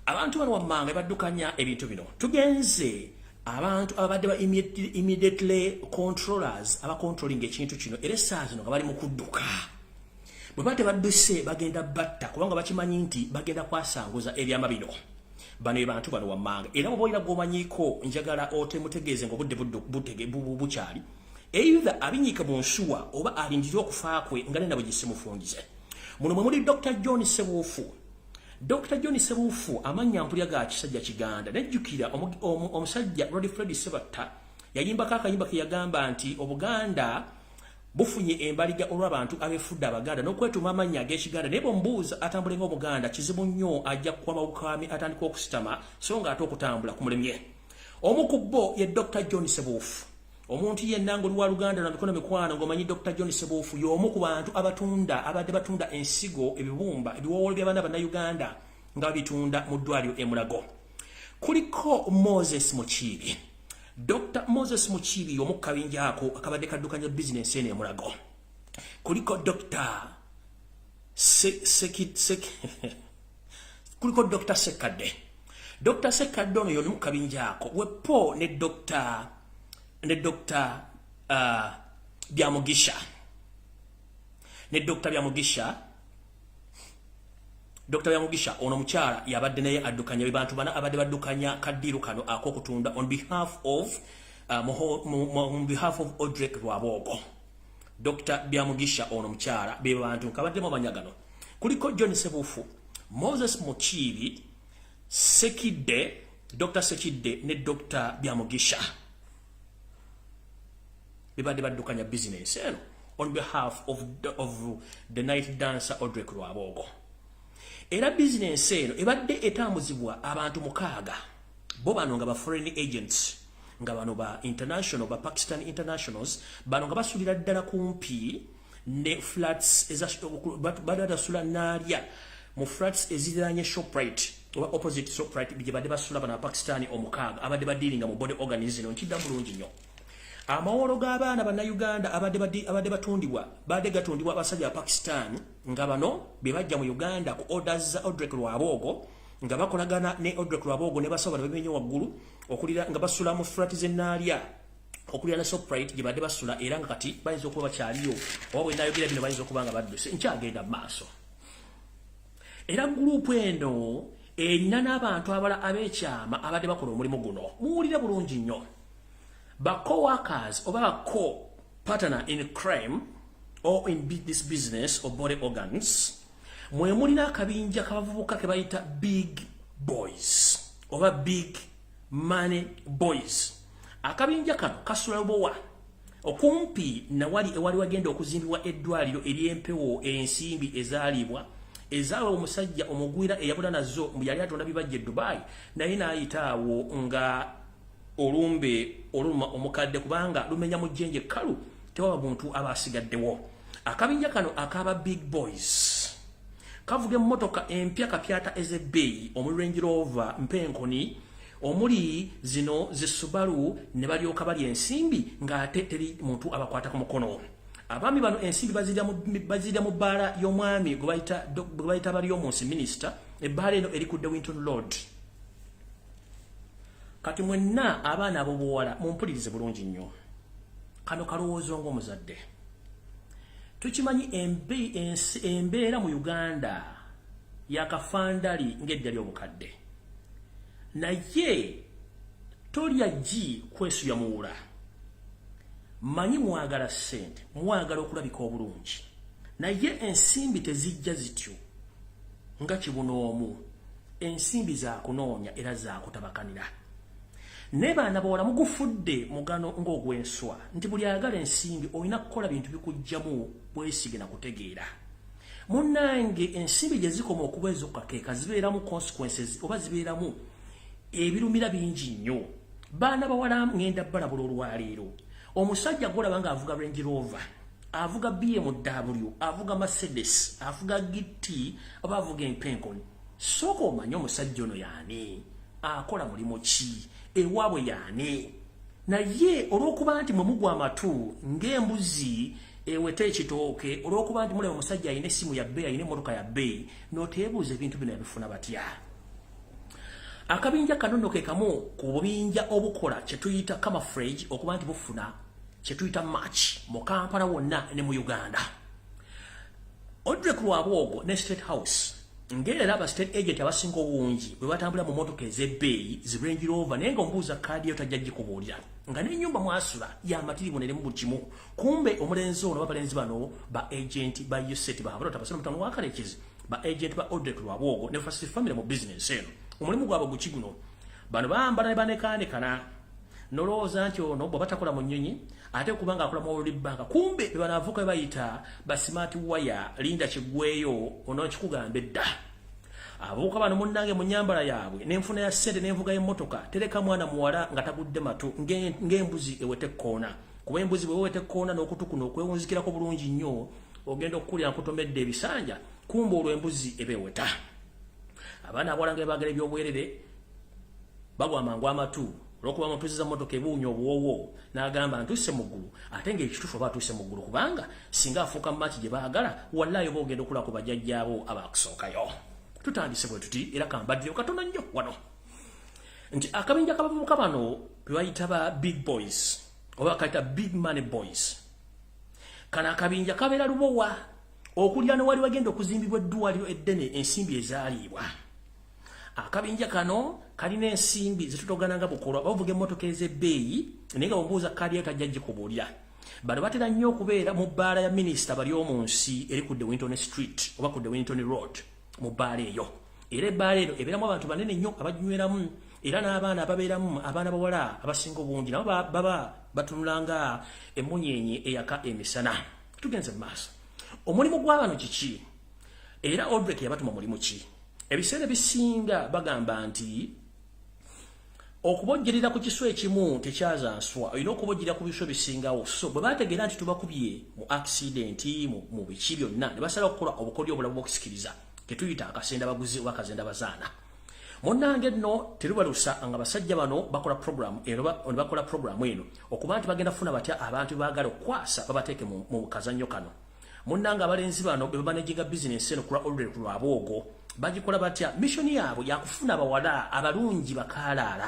Abantu bano wammanga baddukanya ebintu bino. Tugenze abantu abadde ba immediately controllers aba controlling ekintu kino era essaawa zino nga bali mu kudduka bwe bate badduse bagenda batta kubanga bakimanyi nti bagenda kwasanguza ebyama bino bano bantu bano wammanga era bwe boyina gwomanyiiko njagala otemutegeeze ng'obudde bukyali either abinyika mu nsuwa oba alindira okufa kwe nga nena bwe gisimufungize. Muno mwe muli Dr. John Sebuufu. Dr. John Sebuufu amanya mpulya ga kisajja Kiganda nejjukira omusajja Fred Sebatta yayimbako akayimba ke yagamba nti Obuganda bufunye embaliga olw'abantu abefudde Abaganda n'okwetuma amanya ag'Ekiganda naye bombuuza atambule ng'Omuganda kizibu nnyo ajja kukwama bukami atandika okusitama so nga ate okutambula ku mulemye. Omu ku bo ye Dr. John Sebuufu. Omuntu yenna ng'oli wa Luganda na mikono mikwano ng'omanyi Dr. John Sebuufu y'omu ku bantu abadde batunda ensigo ebibumba ebiwoowolo by'abaana Bannayuganda nga bitunda mu ddwaliro e Mulago. Kuliko Moses Mukiibi. Dr. Moses Mukiibi y'omu ku kabinja ako akabadde kaddukanya bizinensi eno e Mulago. Kuliko kuliko Dr. Sekadde. Dr. Sekadde ono y'omu ku kabinja ako wepo ne Dr. Byamugisha. Ne Dr. Byamugisha. Dr. Byamugisha ono mukyala yabadde naye addukanya bantu bana abadde baddukanya kaddiiro kano ak'okutunda on behalf of Audrey Rwabogo. Dr. Byamugisha ono mukyala be bantu kabaddemu amanyagano. Kuliko John Sebuufu, Moses Mukiibi, Sekidde, Dr. Sekidde ne Dr. Byamugisha. Bibadde baddukanya business eno on behalf of the night dancer Audrey Rwabogo. Era business eno ebadde etambuzibwa abantu 6 bo bano nga ba foreign agents nga bano ba international ba Pakistan internationals bano nga basulira ddala kumpi ne flats badasula nalya mu flats eziranye Shoprite oba opposite Shoprite bijibadde basula bana Pakistani omukaaga abadde badiringa mu body organism nkidda bulungi nnyo. Amawolo g'abaana Bannayuganda abadde batundibwa badde gatundibwa abasajja ba Pakistan nga bano be bajja mu Uganda ku orders za Audrey Rwabogo nga bakolagana ne Audrey Rwabogo ne basobola bemenye waggulu okulira nga basula mu flat zenaalya okulira na Shoprite gye badde basula era nga kati bayinza okuba bakyaliyo oba bwe nayogera bino bayinza okuba nga badduse nkyagenda mu maaso. Era gurupu eno erina n'abantu abala ab'ekyama abadde bakola omulimu guno muwulire bulungi nnyo. Ba co-workers or ba co-partner in crime or in this business of body organs, mwe mulina akabinja kabavubuka ke bayita big boys oba big money boys. Akabinja kano kasula bowa okumpi na wali ewali wagenda okuzimbibwa eddwaliro ery'empewo ensimbi ezaalibwa ezaawa omusajja omugwira eyabula nazo yali atonda bibajja Dubai naye naayitaawo nga oluma omukadde kubanga lumenya mu jjenje kalu tewaba muntu abasigaddewo. Akabinja kano akaba big boys kavuga emmotoka empya kapyata ezebbeeyi omuli Range Rover mpenkoni omuli zino zisubalu ne balyoka bali ensimbi ng'ate teri muntu abakwata ku mukono. Abaami bano ensimbi bazirya mu bbaala y'omwami gwe bayita bali y'omunsi minisita. Ebbaala eno eri ku Dewington Road. Kati mwenna abaana abobuwala mumpulirize bulungi nnyo. Kano kalowoozo ng'omuzadde. Tukimanyi embeera mu Uganda yakafandali ng'edda ly'obukadde. Naye tolya gi kwesuya muwula. Manyi mwagala ssente, mwagala okulabika obulungi. Naye ensimbi tezijja zityo nga kibunoomu. Ensimbi za kunoonya era za kutabakanira. Ne baana bawala mugufudde mugano ng'ogw'enswa nti buli ayagala ensimbi olina kukola bintu bikujjamu bwesige na kutegeera. Munnange ensimbi gye zikoma okuba ez'okkakeeka zibeeramu consequences oba zibeeramu ebirumira bingi nnyo. Baana bawala ngenda balabula olwaleero. Omusajja gwolaba nga avuga Range Rover, avuga BMW, avuga Mercedes, avuga GT, oba avuga empenkoni. Sooka omanye omusajja ono y'ani, akola mulimu ki, ewaabwe y'ani. Naye olw'okuba nti mwe mugwa amatu ng'embuzi eweta ekitooke, olw'okuba nti mulaba omusajja alina essimu ya bbeeyi, alina emmotoka ya bbeeyi, n'oteebuuza ebintu bino yabifuna batya. Akabinja kanono ke kamu ku bubinja obukola kye tuyita camouflage okuba nti bufuna kye tuyita match mu Kampala wonna ne mu Uganda. Audrey Rwabogo ne State House ngera aba state agent abasinga obungi bwe batambula mu motoka ez'ebbeeyi zi Range Rover naye nga omubuuza kaadi yo tajja gikubuulira nga n'ennyumba mwasula y'amatirimu neremu buli kimu kumbe omulenzi ono babalenzi bano ba agent ba USET bahabula tabasana mutano wakalekezi ba agent ba Audrey Lwabwogo ne First Family mu business eno omulimu gwabwe guki guno bano bambala ne banekaanekana nolowooza nti ono bwe batakola mu nnyonyi ate kubanga akola mu World Bank kumbe be banaavuka bayita ba smart wire linda kigweyo ono kikugambe dda abuuka bano munnange mu nnyambala yaabwe n'enfuna ya ssente n'envuga y'emmotoka tereka mwana muwala nga tagudde matu ng'embuzi ewete ekkoona kuba embuzi bwe wewete ekkoona n'okutu kuno okwewunzikirako bulungi nnyo ogenda okukulira nkutomedde ebisanja kumbe olwo embuzi ebeeweta abaana abawala nga bebaagala ebyobwerere bagwa amangu amatu olwokuba mutuuziza mmotoka ebuunya obuwowo n'agamba ntuuse mu ggulu ate ng'ekituufu aba atuuse mu ggulu kubanga singa afuuka mu maaki gye baagala wallaayo boogenda okulaba ku bajjajjaabo abaakusookayo tutandise bwe tuti era kambaddeyo katono nnyo wano nti akabinja k'abavubuka bano be bayita ba big boys oba bakayita big money boys kano akabinja kabeera lubowa okulya ne wali wagenda okuzimbibwa eddwaliro eddene ensimbi ezaaliibwa akabinja kano kalina ensimbi zitutogananga bukolwa bavuga emmotoka ez'ebbeeyi naye nga bwemubuuza kaadi yo tajja gikubuulira bano batera nnyo okubeera mu bbaala ya minisita bali omu nsi eri ku The Winton Street oba ku The Winton Road mu bbaala eyo era ebbaala eno ebeeramu abantu banene nnyo abajnyweramu era n'abaana ababeeramu abaana bawala abasinga obungi nabo baba batunulanga emunyenye eyaka emisana tugenze mu maaso omulimu gw'abano kiki era Audrey yabatuma mulimu ki ebiseera bisinga bagamba nti okubojjerera ku kiswa ekimu tekyazanswa olina okubojjerera ku biswa bisingawo so bwe bategeera nti tubakubye mu accident mu biki byonna ne basala okukola obukodyo obulamu bw'okusikiriza tetuyita akasenda baguzi oba akazenda bazaana munnange nno terubalusa nga basajja bano bakola programu bakola programu eno okuba nti bagenda kufuna batya abantu baagala okukwasa babateeke mu kazannyo kano munnange abalenzi bano be bamanaginga bizinesi eno kula Audrey Lwabwogo bagikola batya missoni yaabwe yakufuna abawala abalungi bakaalaala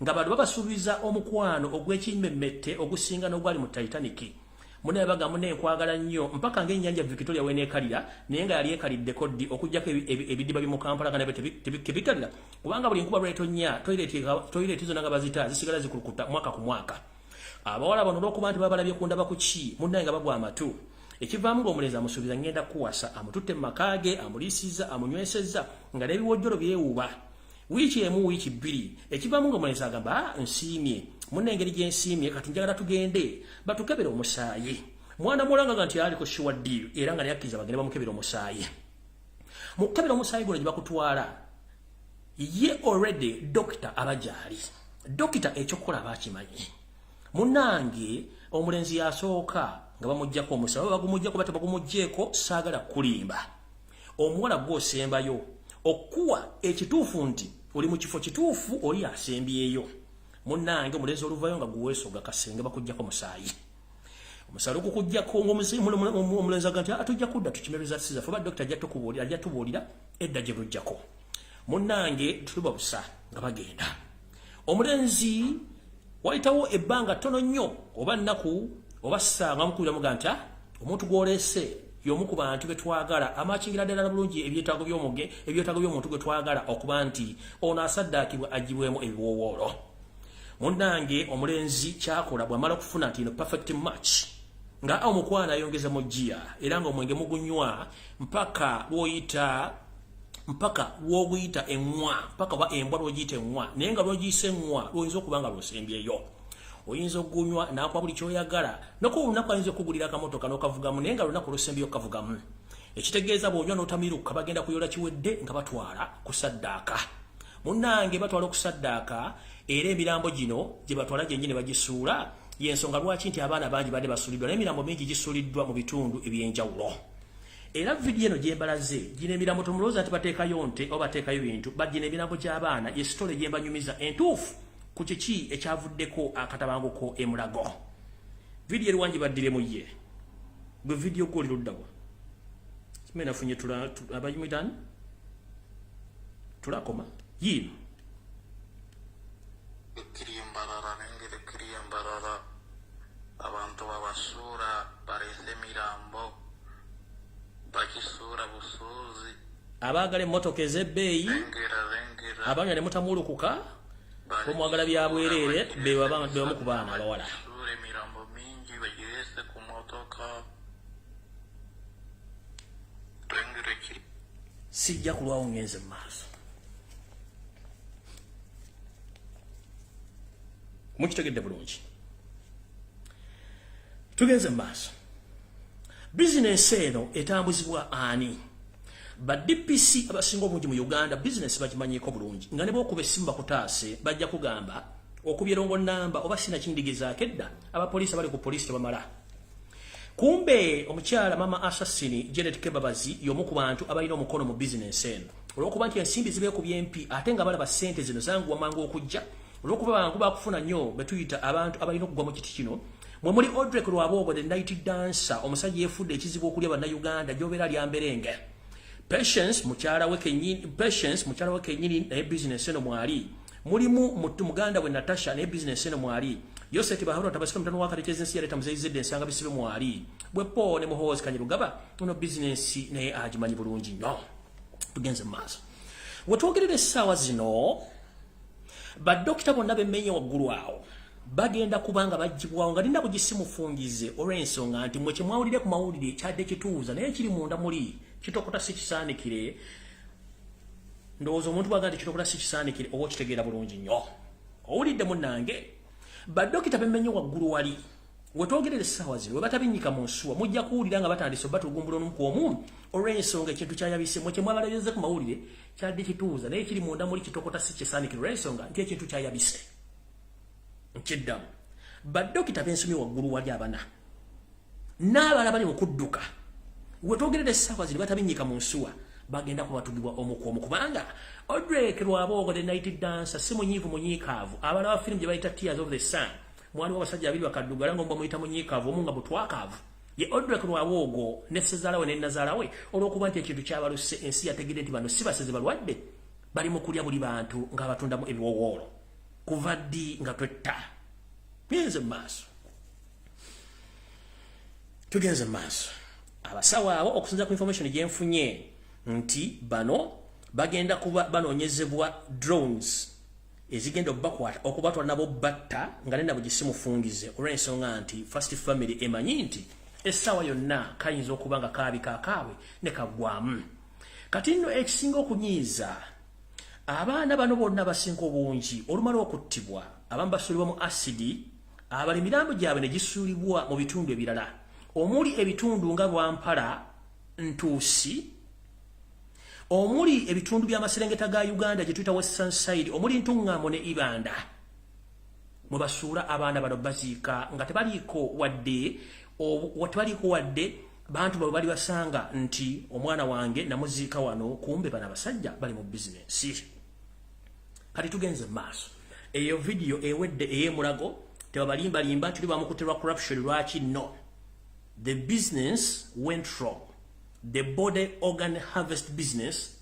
nga bano babasuubiza omukwano ogw'ekimmemmette ogusinga n'ogwali mu Titanic munaye bagamu n'enkwagala nnyo mpaka ng'ennyanja Victoria weeneekalira naye nga yali ekalidde koddi okugjako ebidiba bye mu Kampala nga nabyo tebikalira kubanga buli nkuba lwetonya toyireti zonna nga bazita zisigala zikulukuta mwaka ku mwaka abawala bano olw'okuba nti babalabye ku ndaba ku ki munnaye nga bagwa amatu ekivaamu ng'omulenzi amusuubiza ngenda kuwasa amututte mu makaage amuliisizza amunywesezza nga n'ebiwojjolo byewuuba wiiki emu wiiki bbiri ekivaamu ng'omulenzi agamba nsiimye munne engeri gye nsiimye kati njagala tugende batukebera omusaayi mwana mulanga nti aliko sure deal era nga yakkiriza bagende bamukebera omusaayi mu kukebera omusaayi guno gye bakutwala ye already dokita abajaali dokita ekyokukola abakimanyi munnange omulenzi yasooka nga bamujjako omusaayi bagumugjako bate bagumugjeeko saagala kulimba omuwala gw'osembayo okuwa ekituufu nti oli mu kifo kituufu oli asembyeyo munnange omulenzi oluvayo nga guweesoga kasenge bakujjako musaayi omusaayi okukujjako omulenzi aga nti atujja kudda tukimereza siza fe badokita ajja tubuulira edda gye bujjako munnange tutuba busa nga bagenda omulenzi wayitawo ebbanga ttono nnyo oba nnaku oba ssanga mukubiramuga nti omuntu gw'oleese y'omu ku bantu be twagala amakingira ddala bulungi ebyetaago by'omuntu gwe twagala okuba nti ono asaddaakibwa agibwemu ebiwoowoolo munnange omulenzi kyakola bw'amala okufuna nti ino perfect match nga omukwana ayongeza mu jjiya era ng'omwenge mugunywa mpaka lw'oguyita eŋŋwa mpaka oba embwa lw'ogiyita eŋŋwa naye nga lw'ogiyisa eŋŋwa lwoyinza okuba nga lw'osembyeyo oyinza okugunywa n'akuba buli kyoyagala nokuba olunaku ayinza okugulira akamotoka n'okavugamu naye nga lunaku lw'osembyeyo okavugamu ekitegeeza bw'onywa n'otamiruka bagenda kuyola kiwedde nga batwala ku saddaaka munnange batwala okusaddaaka era emirambo gino gye batwala gyennyini bagisuula y'ensonga lwaki nti abaana bangi badde basuuliddwa n'emirambo mingi gisuuliddwa mu bitundu eby'enjawulo era vidiyo eno gyembalaze gino emirambo tomulowooza nti bateekayo nte oba bateekayo bintu bagina emirambo gy'abaana ye sitole gyembanyumiza entuufu ku kiki ekyavuddeko akatabanguko e Mulago vidiyo eriwangi baddiremu ye gwe vidiyo gw'oli luddawa kimene nafunye abayimidani tulakoma yiino Ekiliyo mbarara abantu babasuura baleese emirambo bakisuura busuuzi abagala emmotoka ez'ebbeeyi abanywa ne mutamulukuka omwagala bya bwereere bewamu ku baana abawala emirambo mingi bagirese ku motoka twengere kiri sijja kulwawo ngenze mu maaso mukitegedde bulungi tugenze mu maaso bizinesi eno etambuzibwa ani ba DPC abasinga obungi mu Uganda bizinesi bagimanyiko bulungi nga ne bwokuba essimu bakutaase bajja kugamba okubyerongo namba oba sina kindigezaako edda abapoliisi abali ku poliisi tebamala kumbe omukyala mama assassin Janet Kebabazi y'omu ku bantu abalina omukono mu bizinesi eno olw'okuba nti ensimbi zibeekubye empi ate nga balaba ssente zino zanguwa mangu okujja olw'okuba bangu bakufuna nnyo betuyita abantu abalina okugwa mu kiti kino mwe muli Audrey Lwabogo the night dancer omusajja yeefudde ekizibu okulya bannayuganda gy'obeera lyamberenge Patience mukyala we kennyini naye bizinesi eno mwali mulimu muganda we Natasha naye bizinesi eno mwali Yoseti Bahoro tabasika mutano wakatekeza ensi yaleta muzeyizedde ensanga bisibe mwali bwepo ne muhoozi Kanyarugaba ono bizinesi naye agimanyi bulungi nnyo tugenze mu maaso wetwogerera essaawa zino baddokita bonna bemmenye waggulu awo bagenda kubanga bagibwawo nga linda kugisimufungize olw'ensonga nti mwe kyemwawulire ku mawulire ekyadde kituuza naye kiri munda muli kitokota si kisaanikire ndowooza omuntu bwaga nti kitokota si kisaanikire oba okitegeera bulungi nnyo owulidde munnange baddokita bemmenye waggulu wali wetwogerera essaawa zino we batabinyika mu nsuwa mujja kuwulira nga batandise batugumbula omu ku omu olw'ensonga ekintu kyayabise mwe kyemwabalabirize ku mawulire kyadde kituuza naye kiri munda muli kitokota si kisaanikire olw'ensonga nti ekintu kyayabise nkiddamu baddokita b'ensomyi waggulu wali abana n'abala bali mu kudduka wetwogerera essaawa zino batabinyika mu nsuwa bagenda kubatugibwa omu ku omu kubanga Audrey Lwabogo the night dancer si munyiivu munyiikaavu abala ba firimu gye bayita Tears of the Sun mwaliwo abasajja babiri bakaddugala nga bamuyita munyiikaavu omu nga butwakaavu ye Audrey Lwabogo ne ssezaala we ne nazaala we olw'okuba nti ekintu kyabaluse ensi yategedde nti bano si baseze balwadde bali mu kulya buli bantu ng'abatundamu ebiwowoolo kuva ddi nga twetta tugenze mu maaso tugenze mu maaso abasawo abo okusinza ku information gyenfunye nti bano bagenda kuba banoonyezebwa drones ezigenda okubatwala nabo batta nga nenabo gisimufungize olw'ensonga nti First Family emanyi nti essaawa yonna kayinza okuba nga kaabi kaakaabwe ne kaggwamu kati nno ekisinga okunyiiza abaana bano bonna basinga obungi olumala okuttibwa abamu basuulibwa mu asidi abali mirambo gyabwe ne gisuulibwa mu bitundu ebirala omuli ebitundu nga Lwampala Ntuusi omuli ebitundu by'amaserengeta ga Uganda gye tuyita Western Side omuli Ntuŋŋaamo ne Ibanda mwe basuula abaana bano baziika nga tebaliiko wadde bantu bwe bali basanga nti omwana wange namuziika wano kumbe bano abasajja bali mu bizinesi kati tugenze mu maaso eyo vidiyo ewedde ey'emulago tebabalimbalimba tuli bamukutirwa corruption lwaki no the business went wrong the body organ harvest business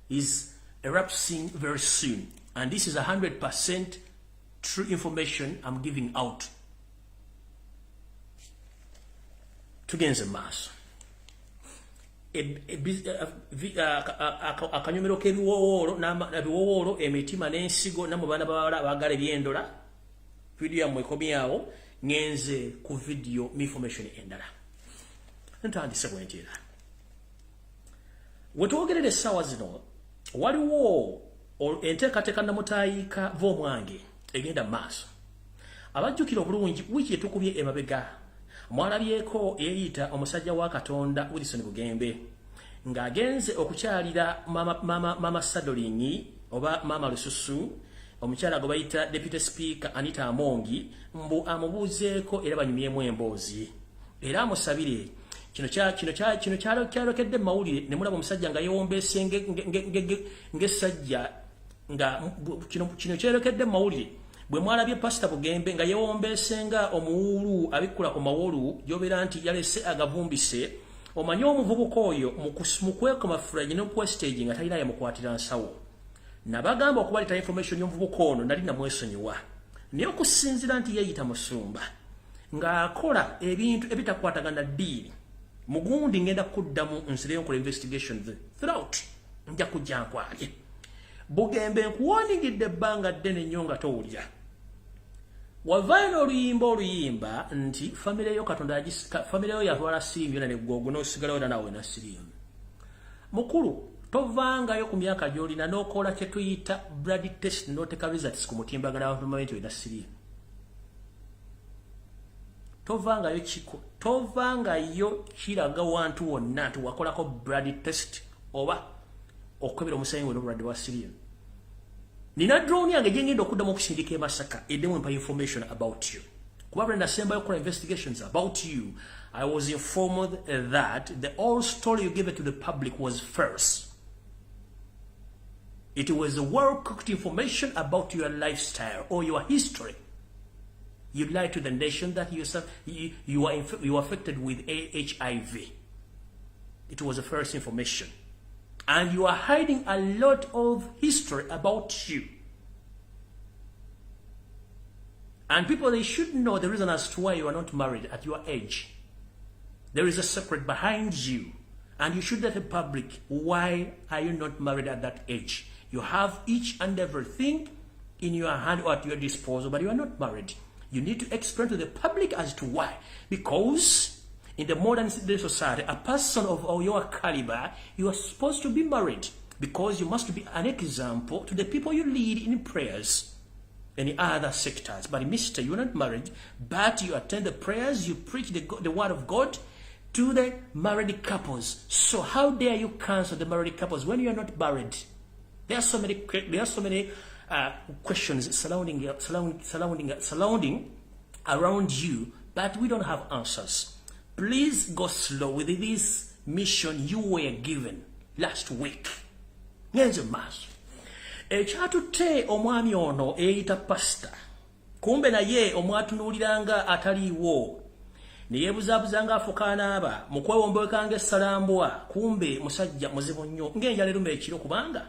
is erupting very soon and this is 100% true information I'm giving out tugenze mu maaso akanyomero k'ebiwowoolo emitima n'ensigo namwe baana bawala abagala ebyendola vidiyo yammwe ekomyawo ngenze ku vidiyo mu information endala ntandise bwentera wetwogerera essaawa zino waliwo enteekateeka namutayiika v'omwange egenda mu maaso abajjukira obulungi wiiki etukubye emabega mwalabyeko eyita omusajja wa Katonda Wilson Bugembe ng'agenze okukyalira mama Sadolingi oba mama Lususu omukyala gwe bayita Deputy Speaker Anita Amongi mbu amubuuzeeko era banyumyemu emboozi era amusabire kino kyalokedde mawulire ne mulaba omusajja nga yeewombeese ng'essajja nga kino kyalokedde mawulire bwe mwalabye Pastor Bugembe nga yeewombeese nga omuwulu abikkula ku mawolu gy'obeera nti yalese agavumbise omanye omuvubuka oyo mu kwekomafulagi n'okwestage nga talina yamukwatira nsawo nabagamba okubaleta information y'omuvubuka ono nali namwesonyiwa naye okusinzira nti yeeyita musumba ng'akola ebintu ebitakwatagana ddiini mugundi ngenda kuddamu nsireyo nkola investigation throughout nja kujja nkwalye Bugembe nkuwanigidde ebbanga ddene nnyo nga towulira wavaayo n'oluyimba nti famire yo Katonda famire yo yatwala siriimu yona neggogo n'osigalayo era nawe na siriimu mukulu tovangayo ku myaka gy'olina n'okola kye tuyita blood test n'oteeka results ku mutimbagano w'amamenti wena siriimu tovangayo kiraga wantu wonna nti wakolako blood test oba okukebera omusenyi wena obulwadde bwa siriimu nina drone yange gyengenda okuddamu okusindika e Masaka eddemu empa information about you kuba bwe nasembayo okukola investigations about you I was informed that the whole story you gave it to the public was false. It was a well-cooked information about your lifestyle or your history. You lied to the nation that you were affected with HIV. It was a false information. And you are hiding a lot of history about you. And people, they should know the reason as to why you are not married at your age. There is a secret behind you. And you should let the public, why are you not married at that age? You have each and everything in your hand or at your disposal, but you are not married. You need to explain to the public as to why. Because in the modern society, a person of your caliber, you are supposed to be married. Because you must be an example to the people you lead in prayers and in other sectors. But mister, you are not married, but you attend the prayers, you preach the word of God to the married couples. So how dare you cancel the married couples when you are not married? There are so many questions surrounding around you, but we don't have answers. Please go slow with this mission you were given last week. Ngenze maaso. Ekyatutte omwami ono eyita pastor. Kumbe naye omwatunuuliranga ataliiwo. Neyebuzaabuzanga afukaana aba mukwewombeekanga essalambwa. Kumbe musajja muzibu nnyo ng'enjala eruma ekiro kubanga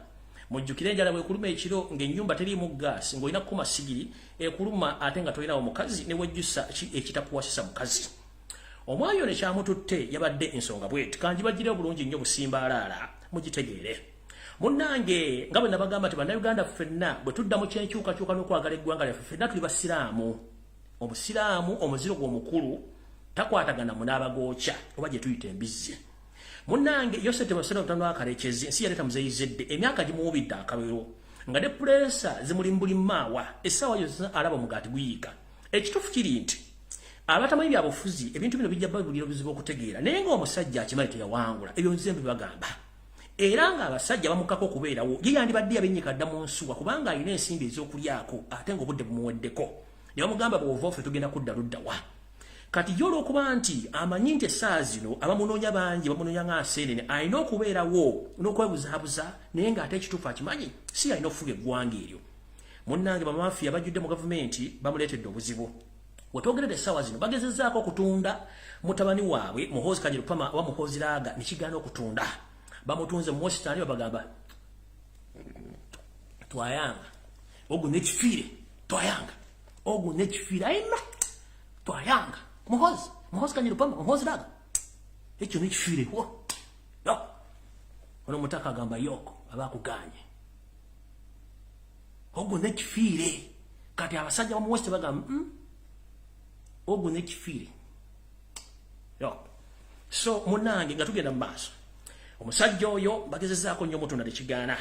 mujjukire enjala bwekuluma ekiro ng'ennyumba teriimu gaasi ng'olina kukuma sigiri ekuluma ate nga tolinawo mukazi ne wejjusa ekitakuwasisa mukazi. Omwami ono ekyamututte yabadde ensonga bweti kanjibagire obulungi nnyo busimbaalaala mugitegeere. Munnange nga bwe nabagamba nti bannayuganda ffenna bwe tudda mu kyenkyukakyuka n'okwagala eggwanga lyaffe ffenna tuli basiraamu. Omusiraamu omuziro gw'omukulu takwatagana munaabagookya oba gye tuyita embizzi. Munnange Yosete Basera Mutano Akarekezi ensi yaleeta muzeyizedde emyaka gimuwubidde akabero nga ne pulesa zimuli mbuli maawa essaawa yonna alaba omugaati guyiika. Ekituufu kiri nti abatamanyi byabufuzi ebintu bino bijja babulira obuzibu okutegeera naye ng'omusajja akimanyi teyawangula ebyo nzembe bagamba. Era ng'abasajja bamukako okubeerawo ye yandibadde yabennyika dda mu nsuwa kubanga alina ensimbi ez'okulyako ate ng'obudde bumuweddeko. Ne bamugamba bw'ova ffe tugenda kudda ludda wa. Kati y'olwokuba nti amanyi nti essaawa zino abamunoonya bangi bamunoonya ng'aseenene alina okubeerawo n'okwebuzaabuza naye ng'ate ekituufu akimanyi si alina okufuga eggwanga eryo. Munnange bamafiya bajjudde mu gavumenti bamuleetedde obuzibu. We twogeredde essaawa zino bagezezzaako okutunda mutabani waabwe Muhoozi Kanyerupama oba Muhoozi Laaga ne kigaana okutunda. Bamutunze mu Western bagamba twayanga ogu nekifiire twayanga ogu nekifiire ayima twayanga Muhoozi Kanyerupama Muhoozi Laaga ekyo nekifiire yo ono mutaka agamba yoko abakuganye ogu nekifiire kati abasajja bamu West bagamba ogu nekifiire yo. So munnange nga tugenda mu maaso omusajja oyo bagezezzaako nnyo mutunda tekigaana.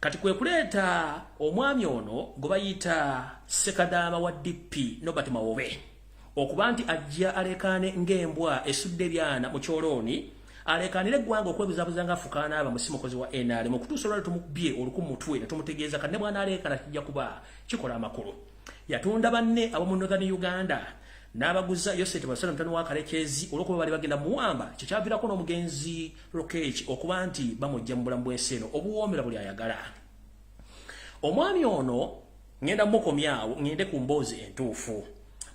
Kati kwe kuleeta omwami ono gwe bayita Ssekadaama wa DP Nobert Mawobe okuba nti ajja alekaane ng'embwa esudde ebyana mu kyolooni alekaanira eggwanga okwebuzaabuza ng'afukaana aba musimukozi wa NRM okutuusa olwali tumubye oluku mu mutwe ne tumutegeeza kati ne bwana aleekaana kijja kuba kikola amakulu. Yatunda banne ab'omu Northern Uganda n'abaguza Yosete Basera Mutano Akarekezi olw'okuba bali bagenda muwamba kyekyaviirako n'omugenzi Lokech okuba nti bamujja mu bulamu bw'ensi eno obuwoomera buli ayagala. Omwami ono ngenda mukomyawo ngende ku mboozi entuufu.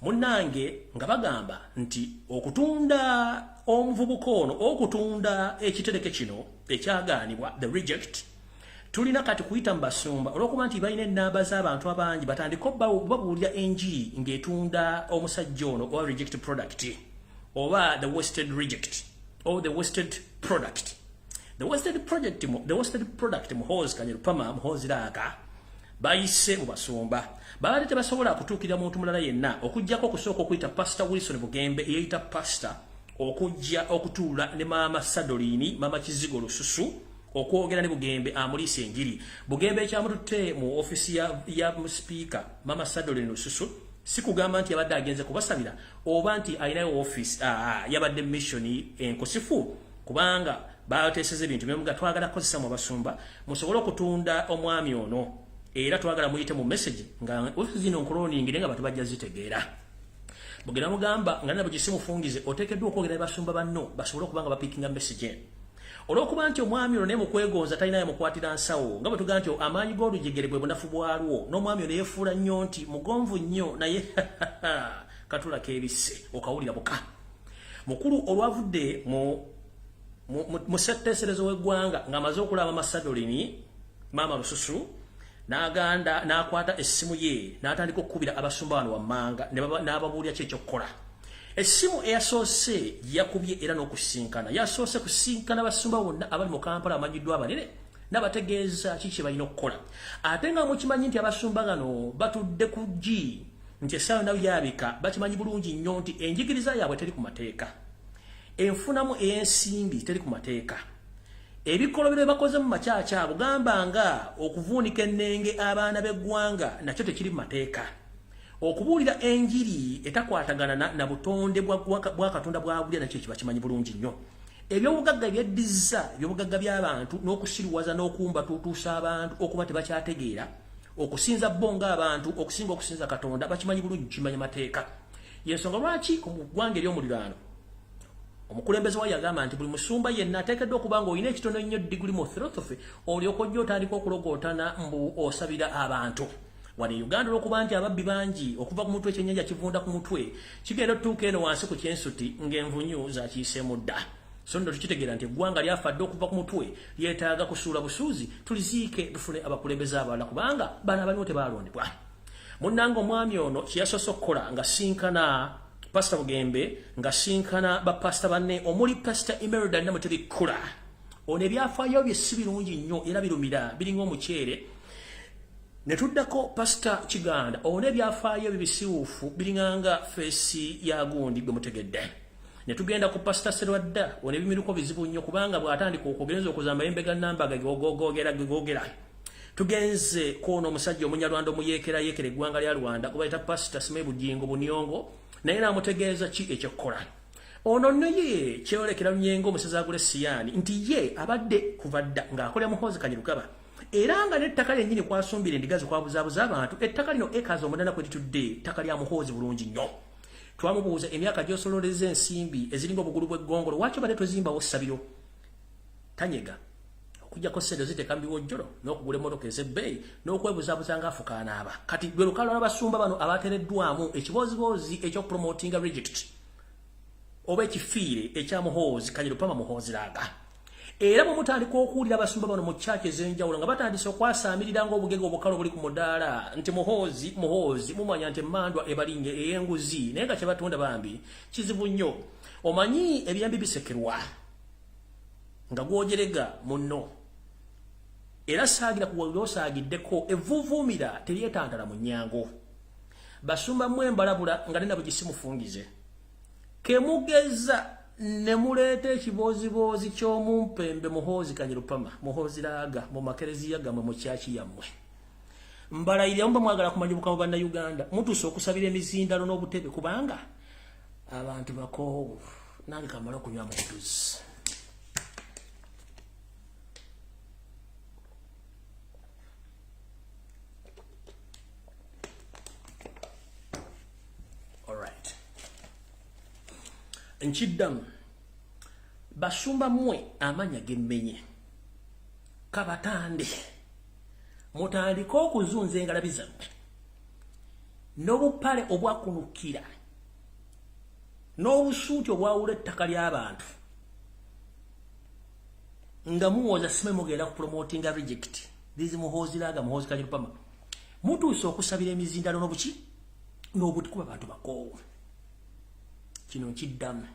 Munnange nga bagamba nti okutunda omuvubuka ono okutunda ekitereke kino ekyagaanibwa the reject tulina kati kuyita mu basumba olw'okuba nti balina ennamba z'abantu abangi batandika babuulira enjiri ng'etunda omusajja ono oba reject product oba the wasted reject or the wasted product. the wasted product muhozi Kanyarupama muhozi Laaga bayise mu basumba baali tebasobola kutuukirira muntu mulala yenna okujjako okusooka okuyita Pastor Wilson Bugembe eyayita pastor okujja okutuula ne Maama Sadolini Maama Kizigo Lususu okwogera ne Bugembe amuliisa enjiri Bugembe ekyamututte mu ofisi ya speaker Maama Sadolini Lususu sikugamba nti yabadde agenze kubasabira oba nti ayinayo office yabadde mission enkosifu kubanga bateeseza ebintu byemuga twagala kozesa mu basumba musobole okutunda omwami ono era twagala muyite mu message nga office zino nkoloning nga batu bajja zitegeera Bugera mugamba nga nabo gisimufungize oteekeddwa okwogera basumba banno basobole okubanga bapickinga message olwokuba nti omwami ono ne mukwegonza talina yamukwatira nsawo nga bwe tugaa nti amaanyi g'olujegere bwe bunafu bwalwo n'omwami ono yeefuula nnyo nti mugonvu nnyo naye katula keebisse okawulira buka mukulu olwavudde mu setteeserezo w'eggwanga ng'amaze okulaba Masadolini Maama Lususu n'aganda n'akwata essimu ye n'atandika okukubira abasumba bano wammanga n'ababuulira ki ekyokukola essimu eyasoose yakubye era n'okusinkana yasoose kusinkana basumba bonna abali mu Kampala amanyiddwa abanene n'abategeeza ki kye balina okukola ate nga mukimanyi nti abasumba gano batudde ku ggi nti essaawa nayo yabika bakimanyi bulungi nnyo nti enjigiriza yaabwe teri ku mateeka enfunamu ey'ensimbi teri ku mateeka ebikolobero bakoze mu makyakya bugamba nga okuvuunika ennenge abaana b'eggwanga nakyo tekiri mu mateeka okubuulira enjiri etakwatagana na butonde bwa Katonda bwabulya nakyo kiba kimanyi bulungi nnyo ebyobugagga byeddiza ebyobugagga by'abantu n'okusiriwaza n'okumba tutuusa abantu okuba tebakyategeera okusinza bo ng'abantu okusinga okusinza Katonda bakimanyi bulungi kimanyi mateeka yensonga lwaki mu ggwanga ery'omuliraano omukulembeze wa yagamba nti buli musumba yenna ateekeddwa okuba nga olina ekitono ennyo diguli mu philosophy olyoka ojja otandika okulogootana mbu osabira abantu wano e Uganda olwokuba nti ababbi bangi okuva ku mutwe ekyennyanja kivunda ku mutwe kigenda otutuuka eno wansi ku kyensuti ng'envunyu zakiyiseemu dda so nno tukitegeera nti eggwanga lyafadde okuva ku mutwe lyetaaga kusuula busuuzi tuliziike tufune abakulembeze abalala kubanga bano abaliwo tebaalondebwa munnanga omwami ono kyeyasoose okukola nga sinkana Pastor Bugembe nga sinkana bapasita banne omuli Pastor Imelda Namutebikkula ono ebyafaayo bye si birungi nnyo era birumira biringa omuceere ne tuddako Pastor Kiganda ono ebyafaayo bye bisiwuufu biringanga feesi ya gundi gwe mutegedde ne tugenda ku Pastor Serwadda ono ebimiruko bizibu nnyo kubanga bw'atandika okugenza okuzamba embega nambaga gegogera tugenze kwono omusajja omunyarwanda omuyeekera eggwanga lya Rwanda kubayita Pastor Sime Bujingo Buniongo naye n'amutegeeza ki ekyokukola ono naye kyolekera Nyengo Musezagule Siyani nti ye abadde kuva dda ng'akolera muhozi Kanyarukaba era nga n'ettaka lyennyini kwasumbira endiga zikwabuzaabuza abantu ettaka lino ekazi omunana kwe litudde ttaka lya muhozi bulungi nnyo twamubuuza emyaka gy'osololeza ensimbi eziringa obugulu bw'eggongolo lwaki obadde tozimbawo ssabiro tanyega okujjako ssente ziteeka mu biwojjolo n'okugula emmotoka ez'ebbeeyi n'okwebuzaabuza ng'afuka anaaba kati lwe lukalala lw'abasumba bano abateereddwamu ekibooziboozi ekyokupromotinga reject oba ekifiire ekya muhoozi Kanyarupama muhoozi Laaga era bwe mutandika okuwulira abasumba bano mu kyaki ez'enjawulo nga batandise okwasaamirira ng'obugege obukalo buli ku mudaala nti muhoozi mumanya nti emmandwa ebalinye ey'enguzi naye nga kye batunda bambi kizibu nnyo omanyi ebyambi bisekerwa nga gwogerega munno era saagira kuwulira osaagiddeko evvuuvuumira teryetantala mu nnyango basumba mmwe embalabula nga nena bwe gisimufungize kemugeza ne muleeta ekibooziboozi ky'omumpembe muhoozi Kanyarupama muhoozi Laaga mu makereziya gammwe mu kyaki yammwe mbalayirira mba mwagala kumanya obukamu bannayuganda mutuuse okusabira emizindalo n'obutebe kubanga abantu bakoowu nange kamala okunywa mutuzi nkiddamu basumba mmwe amanya gemmenye kabatande mutandika okuzunza engalabi zammwe n'obupale obwakulukira n'obusuuti obwawula ettaka ly'abantu nga muwooza sime mugenda kupromotinga reject lizi muhoozi Laaga muhoozi Kanyarupama mutuuse okusabira emizindalo n'obuki n'obuti kuba bantu bakoowu kino nkiddamu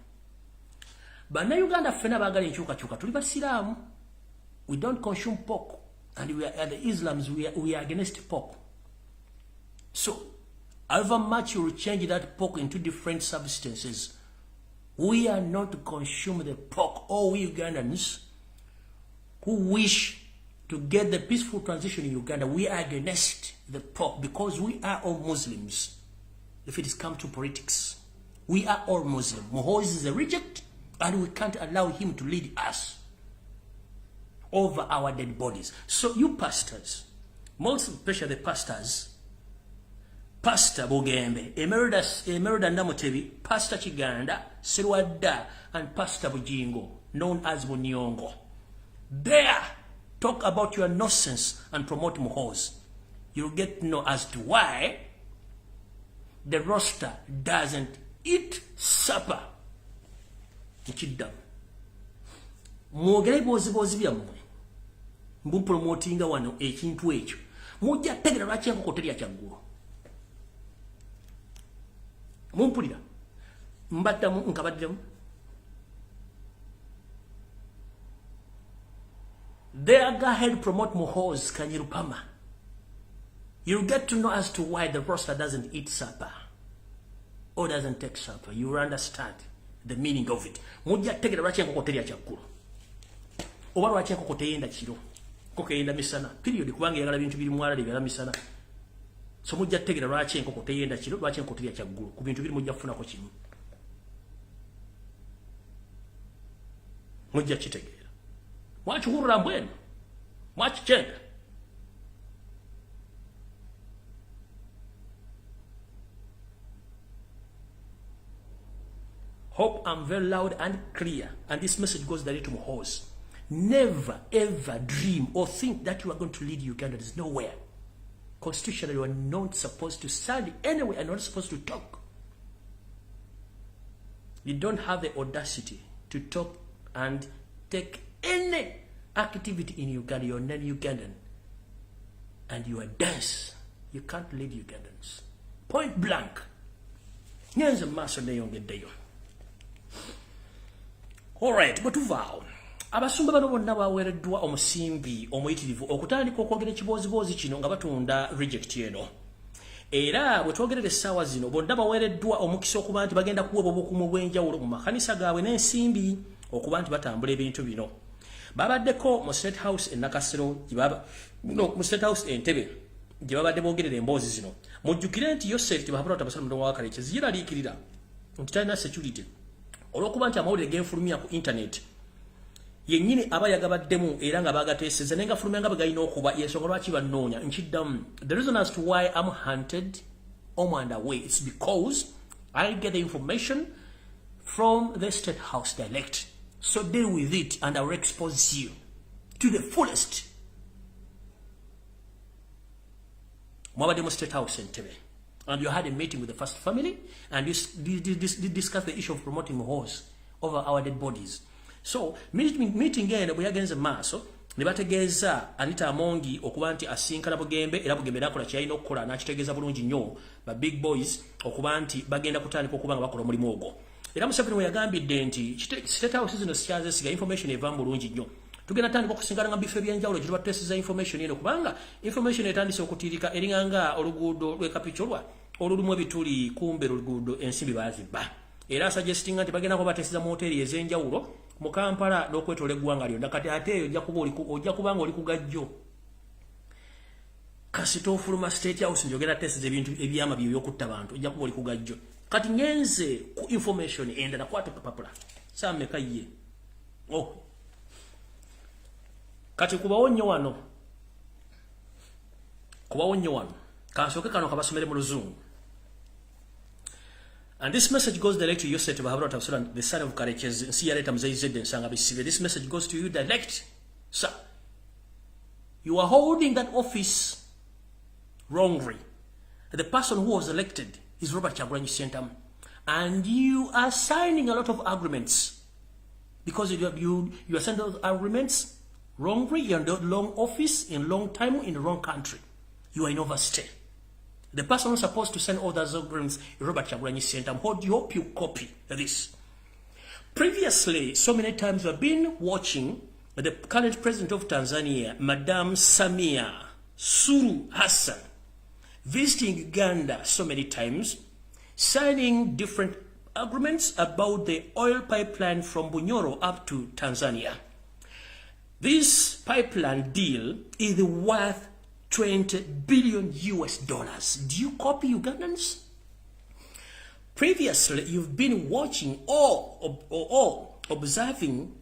bannayuganda ffena baagala enkyukakyuka tuli basiraamu We don't consume pork. And we are the Islams, we are against pork. So, however much you will change that pork into different substances, we are not to consume the pork. All we Ugandans who wish to get the peaceful transition in Uganda, we are against the pork because we are all Muslims. If it is come to politics, we are all Muslim. Muhoozi is a reject, and we can't allow him to lead us over our dead bodies. So you pastors, most especially the pastors, Pastor Bugembe, Emerida Namutebi, Pastor Chiganda, Sirwadda, and Pastor Bujingo, known as Bunyongo. There, talk about your nonsense and promote Muhoozi. You'll get to know as to why the roster doesn't eat supper. Nchidda. Mwogere bozibozi byammwe. Mbupromotinga wano ekintu ekyo. Mujja tegera lwaki enkoko terya kyaggulu. Mumpulira. Mbaddamu nkabaddemu. There, go ahead, promote Muhoozi Kanyirupama. You'll get to know as to why the roster doesn't eat supper or doesn't take supper. You'll understand the meaning of it. Mujja tegera lwaki enkoko terya kyaggulu. Oba lwaki enkoko teyenda kiro. Enkoko eyenda misana. Period kubanga eyagala bintu biri mwala byala misana. So mujja tegera lwaki enkoko teyenda kiro, lwaki enkoko terya kyaggulu. Ku bintu biri mujja kufunako kimu. Mujja kitegeera. Mwakihurira mbwenu. Mwakikyenda. Hope I'm very loud and clear. And this message goes directly to Muhoozi. Never ever dream or think that you are going to lead Uganda. There's nowhere. Constitutionally, you are not supposed to stand anywhere and not supposed to talk. You don't have the audacity to talk and take any activity in Uganda. You're non-Ugandan. And you are dense. You can't lead Ugandans. Point blank. Nyenze maso neyongeddeyo. Alright, but tuvaawo. Abasumba bano bonna baweereddwa omusimbi omuyitirivu okutandika okwogera ekiboozibozi kino nga batunda reject eno. Era bwe twogerera essaawa zino bonna baweereddwa omukisa okuba nti bagenda kuweebwa obukuumi obw'enjawulo mu makanisa gaabwe n'ensimbi okuba nti batambula ebintu bino. Babaddeko mu State House e Nakasero mu State House Entebbe gye babadde boogerera emboozi zino. Mujjukire nti Yosef Tibahabulwa Basala Mudomo wa Kalekezi yeeraliikirira nti talina security olw'okuba nti amawulire g'enfulumya ku internet yennyini aba yagabaddemu era nga bagateeseza naye nga fulumya nga bwe galina okuba yensonga lwaki bannoonya nkiddamu. The reason as to why I'm hunted on and away, it's because I get the information from the State House direct. So deal with it and I will expose you to the fullest. Mwabadde mu State House Entebbe. And you had a meeting with the first family and you discussed the issue of promoting Muhoozi over our dead bodies. So, meeting eno bwe yagenze maaso ne bategeeza Anita Amongi okuba nti asinkana Bugembe era Bugembe nakola kyalina okukola n'akitegeeza bulungi nnyo ba big boys okuba nti bagenda kutandika okuba nga bakola omulimu ogwo. Era Museveni we yagambidde nti State House zino sikyazesiga information eva bulungi nnyo. Tugenda tandika okusinkana nga bifo ebyenjawulo gye tubateeseza information eno kubanga information etandise okutiirika eringanga oluguudo lw'Ekapicholwa olulimu ebituli kumbe oluguudo ensimbi baazibba. Era suggestinga nti bagenda kubateeseza mu hoteri ez'enjawulo mu Kampala n'okwetoola eggwanga lyonna kati ate eyo ojja kuba nga oli ku gajjo. Kasita ofuluma State House njogera teeseza ebintu ebyama by'okutta bantu ojja kuba oli ku gajjo. Kati ngenze ku information endala kwata kapapula saameka ye. Kati kubawo nnyo wano kansooke kano kabasomere mu Luzungu. And this message goes direct to Yosef Tibahabulwa Basala, the son of Kalekezi Nsiyaleta Muzeyizedde Nsanga Bisibe. This message goes to you direct. Sir, you are holding that office wrongly. The person who was elected is Robert Kyagulanyi Ssentamu. And you are signing a lot of agreements. Because you are signing those agreements wrongly. You're in the long office, in long time, in the wrong country. You are in overstay. The person who's supposed to send all those agreements is Robert Kyagulanyi Ssentamu. Hope you copy this. Previously, so many times we've been watching the current president of Tanzania, Madam Samia Suluhu Hassan, visiting Uganda so many times, signing different agreements about the oil pipeline from Bunyoro up to Tanzania. This pipeline deal is worth $20 billion US. Do you copy, Ugandans? Previously, you've been watching or observing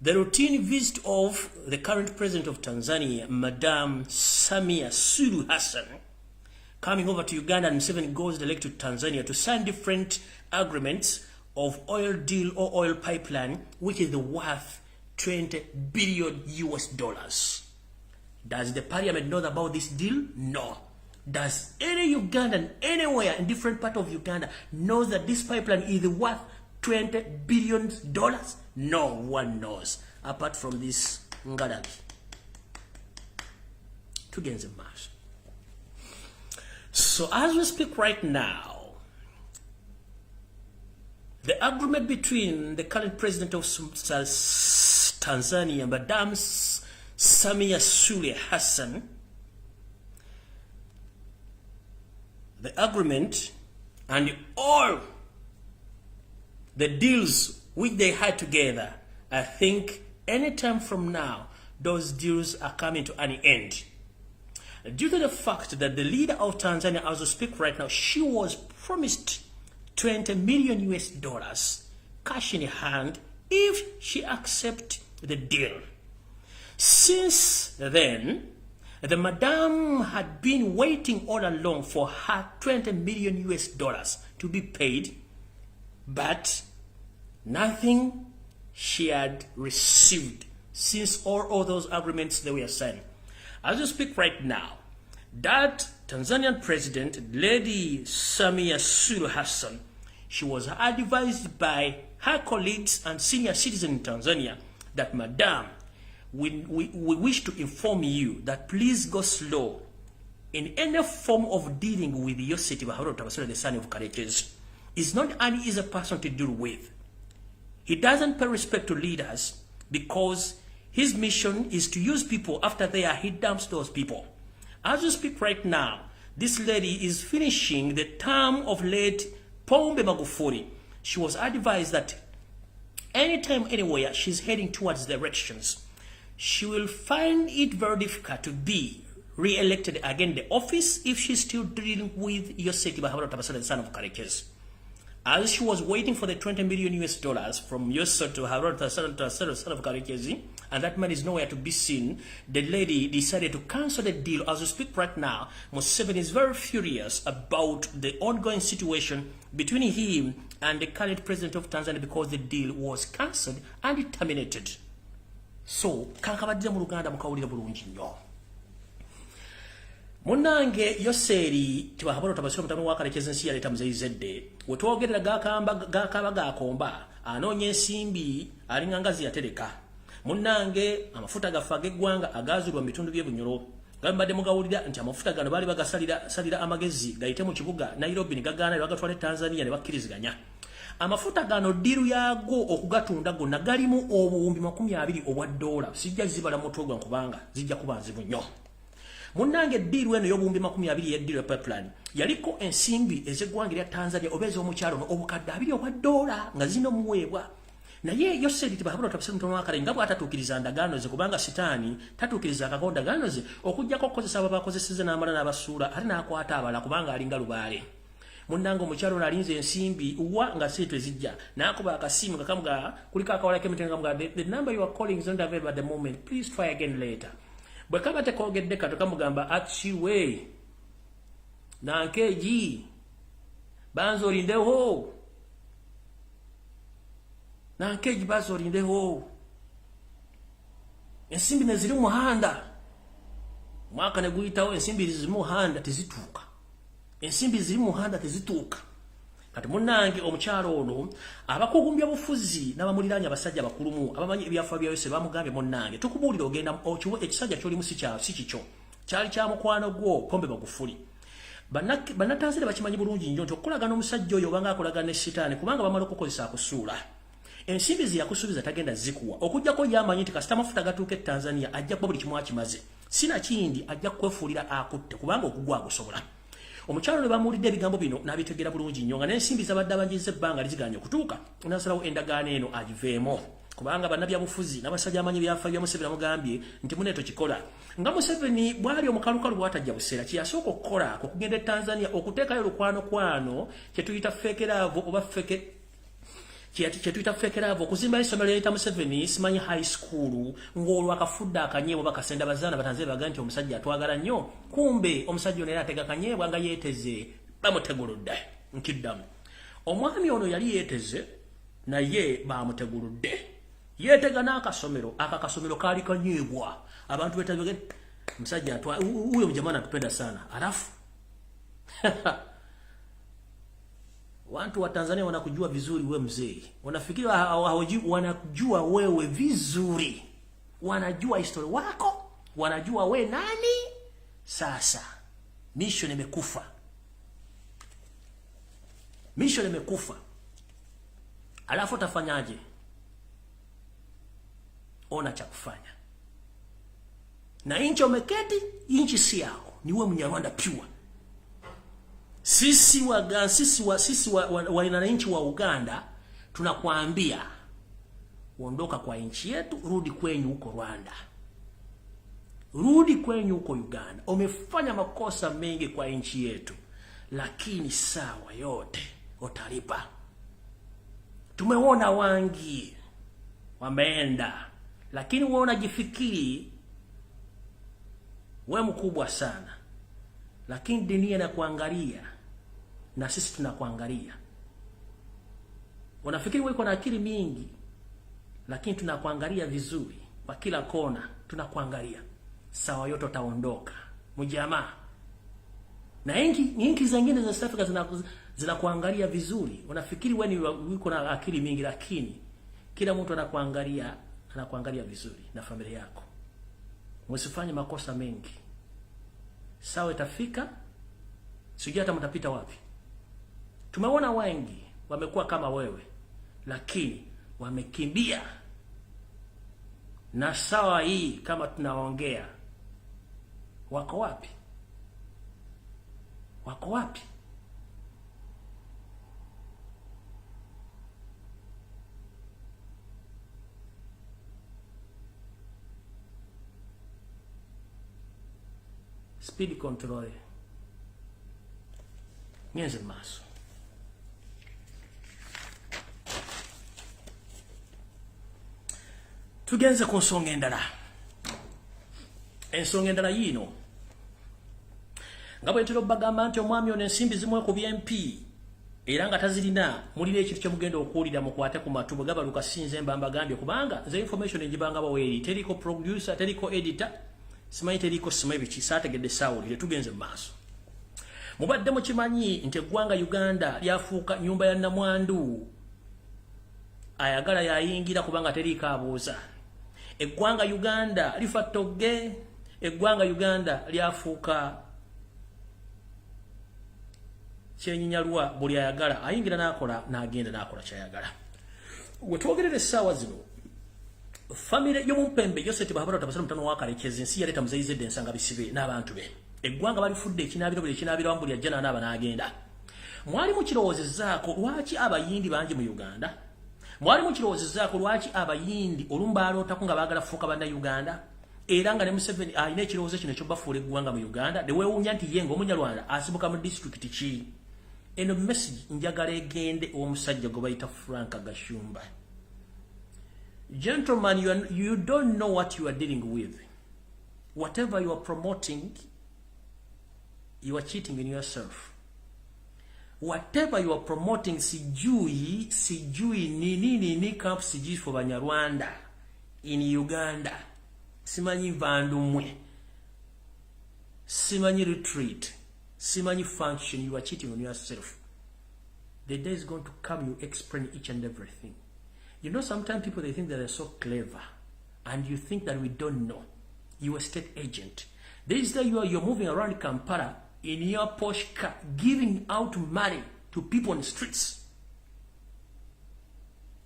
the routine visit of the current president of Tanzania, Madam Samia Suluhu Hassan, coming over to Uganda, and Museveni goes direct to Tanzania to sign different agreements of oil deal or oil pipeline, which is worth $20 billion US. Does the parliament know about this deal? No. Does any Ugandan anywhere in different part of Uganda know that this pipeline is worth $20 billion? No one knows, apart from this Ngadagi. Tugenze mash. So as we speak right now, the agreement between the current president of Tanzania, Madam Samia Suluhu Hassan, the agreement and all the deals which they had together, I think anytime from now, those deals are coming to an end. Due to the fact that the leader of Tanzania, as we speak right now, she was promised $20 million US, cash in hand, if she accepts the deal. Since then, the madam had been waiting all along for her $20 million US to be paid, but nothing she had received since all those agreements they were signed. As we speak right now, that Tanzanian president, Lady Samia Suluhu Hassan, she was advised by her colleagues and senior citizens in Tanzania that, Madam, we wish to inform you that please go slow in any form of dealing with your city, the son of Karekezi. Is not an easy person to deal with. He doesn't pay respect to leaders because his mission is to use people. After they are, he dumps those people. As we speak right now, this lady is finishing the term of late Pombe Magufuli. She was advised that anytime, anywhere, she's heading towards the elections, she will find it very difficult to be re-elected again in the office if she's still dealing with Yoseti Bahabara, the son of Karekezi. As she was waiting for the $20 million US from Yoseti to Harod, the son of Karekezi, and that man is nowhere to be seen, the lady decided to cancel the deal. As we speak right now, Museveni is very furious about the ongoing situation between him and the current president of Tanzania because the deal was cancelled and terminated. So, kankabadde mu Luganda mukawulira bulungi nnyo. Munange Yoseri tibahabolo tabasira mutamu wa Karekezi nsi yaleta muzeyizedde. We twogerera gakaba gakomba anoonye ensimbi alinga ngazi yatereka. Munange amafuta gafage gwanga agazulwa mitundu by'ebunyoro. Gambadde mugawulira nti amafuta gano bali bagasalira amagezi gayite mu kibuga Nairobi ni gagana bagatwale Tanzania ne bakkiriziganya. Amafuta gano diru yago okugatunda gonna galimu obuwumbi 20 obwa dola. Sijja zibala mutwe gwa kubanga zijja kubanzibu nnyo. Munange diru eno y'obuwumbi 20 ya diru pipeline yaliko ensimbi ezegwangira Tanzania obeza omukyalo obukadde 2 obwa dola nga zino muweebwa. Naye Yoseri tibahabula tabasira mutono wakale nga bw'atatukiriza ndagaano ze kubanga sitaani tatuukiriza akakonda ndagaano ze okujjako okukozesa abakozeseza n'amala n'abasuula ate n'akwata abala kubanga alinga lubaale. Munango mukyalo nalinze ensimbi uwa nga sitwe zijja nakuba akasimu kakamuga kuliko akawala kemetenga mga the number you are calling is not available at the moment, please try again later. Bwe kaba tekogedde kato kamugamba achiwe nankeji banzolindeho nankeji bazolindeho ensimbi neziri muhanda mwaka ne guyitawo ensimbi ziri muhanda tezituuka. Ensimbi ziri muhanda tezituuka. Kati munange omukyalo ono abakugumbya bufuzi n'abamuliranya abasajja bakulumu abamanyi ebyafa bya Yose bamugambye munange tukubuulira ogenda okiwo ekisajja kyoli musikyalo si kikyo kyali kya mukwano gwo Pombe Magufuli. Bannatanzania bakimanyi bulungi nnyo nti okulagana omusajja oyo obanga akolagana ne sitaani kubanga bamala okukozesa akusuula. ensimbi ziyakusubiza tagenda zikuwa okujjako yamanyi nti kasita mafuta gatuuka e Tanzania ajja kuba buli kimu akimaze sina kindi ajja kwefuulira akutte kubanga okugwa agusobola omukyalo ne bamuwulidde ebigambo bino n'abitegeera bulungi nnyo nga n'ensimbi zabadde abanjiriza ebbanga liziganya okutuuka n'asalawo endagaano eno agiveemo kubanga bannabyabufuzi n'abasajja amanyi byafaayo bya Museveni amugambye nti muneeto kikola nga Museveni bwali omukalukalu bwatajja buseera kyeyasooka okukola okugenda e Tanzania okuteekayo lukwano kyetuyita fekeravo oba kyetuyita fekeravo okuzimba essomero lyayita Museveni simanyi high school ng'olwo akafudde akanyeebwa bakasenda bazaana batanzania baga nti omusajja atwagala nnyo kumbe omusajja ono era atega akanyeebwa nga yeeteze bamuteguludde nkiddamu omwami ono yali yeeteze naye bamuteguludde yeetega n'akasomero akakasomero kaali kanyeebwa abantu betabege msajja atwa huyo mjamana anatupenda sana alafu watu wa Tanzania wanakujua vizuri we mzee wanafikiri hawajui wanajua wewe vizuri wanajua historia wako wanajua we nani sasa mission imekufa alafu utafanyaje ona cha kufanya na inchi umeketi inchi si yao ni wewe Mnyarwanda pure sisi wananchi wa Uganda tunakuambia uondoka kwa inchi yetu rudi kwenyu huko Rwanda rudi kwenyu huko Uganda umefanya makosa mengi kwa inchi yetu lakini sawa yote utalipa tumeona wangi wameenda lakini wewe unajifikiri wewe mkubwa sana lakini dunia inakuangalia na sisi tunakuangalia unafikiri wewe uko na akili mingi lakini tunakuangalia vizuri kwa kila kona tunakuangalia sawa yote utaondoka mjamaa na inki zingine za South Africa zinakuangalia vizuri unafikiri wewe uko na akili mingi lakini kila mtu anakuangalia vizuri na familia yako msifanye makosa mengi sawa itafika sijui hata mtapita wapi tumeona wengi wamekuwa kama wewe lakini wamekimbia na sawa hii kama tunaongea wako wapi speed control nyenze maso tugenze ku nsonga endala ensonga endala yino nga bwetero bagamba nti omwami ono ensimbi zimwe ku BMP era nga tazirina mulina ekintu kye mugenda okuwulira mukwate ku matu bwe gabaluka sinze mbamba gambye kubanga nze information engibanga baweeri teriko producer teriko editor simanyi teriko simanyi saategedde saawulire tugenze mu maaso mubadde mukimanyi nti eggwanga Uganda lyafuuka nyumba ya namwandu ayagala yayingira kubanga teriko abuuza eggwanga Uganda lifa togge eggwanga Uganda lyafuuka kyenyinyalwa buli ayagala ayingira nakola n'agenda nakola kyayagala wetwogerera essaawa zino family y'omumpembe Joseph Bahabara tabasala mutano wakalekeze nsi yaleta muzayizedde ensanga bisibe n'abantu be eggwanga balifudde ekinabiro wambuli ajjana n'aba n'agenda mwali mu kirowoozezaako lwaki abayindi bangi mu Uganda mwali mu kirowoozezaako lwaki abayindi olumba alootaku nga baagala fuuka banna Uganda era nga ne Museveni alina ekirowoozo kino ekyobafuula eggwanga mu Uganda ne weewuunya nti ye ng'omunyarwanda asibuka mu district ki eno message njagala egende omusajja gwe bayita Frank Gashumba. Gentlemen, you don't know what you are dealing with. Whatever you are promoting, you are cheating in yourself. Whatever you are promoting, sijui nini camp sijui for Banyarwanda in Uganda. Simanyi vandumwe. Simanyi retreat. Simanyi function, you are cheating on yourself. The day is going to come, you explain each and everything. You know, sometimes people, they think that they're so clever. And you think that we don't know. You are a state agent. This day you're moving around Kampala in your Porsche car, giving out money to people on the streets.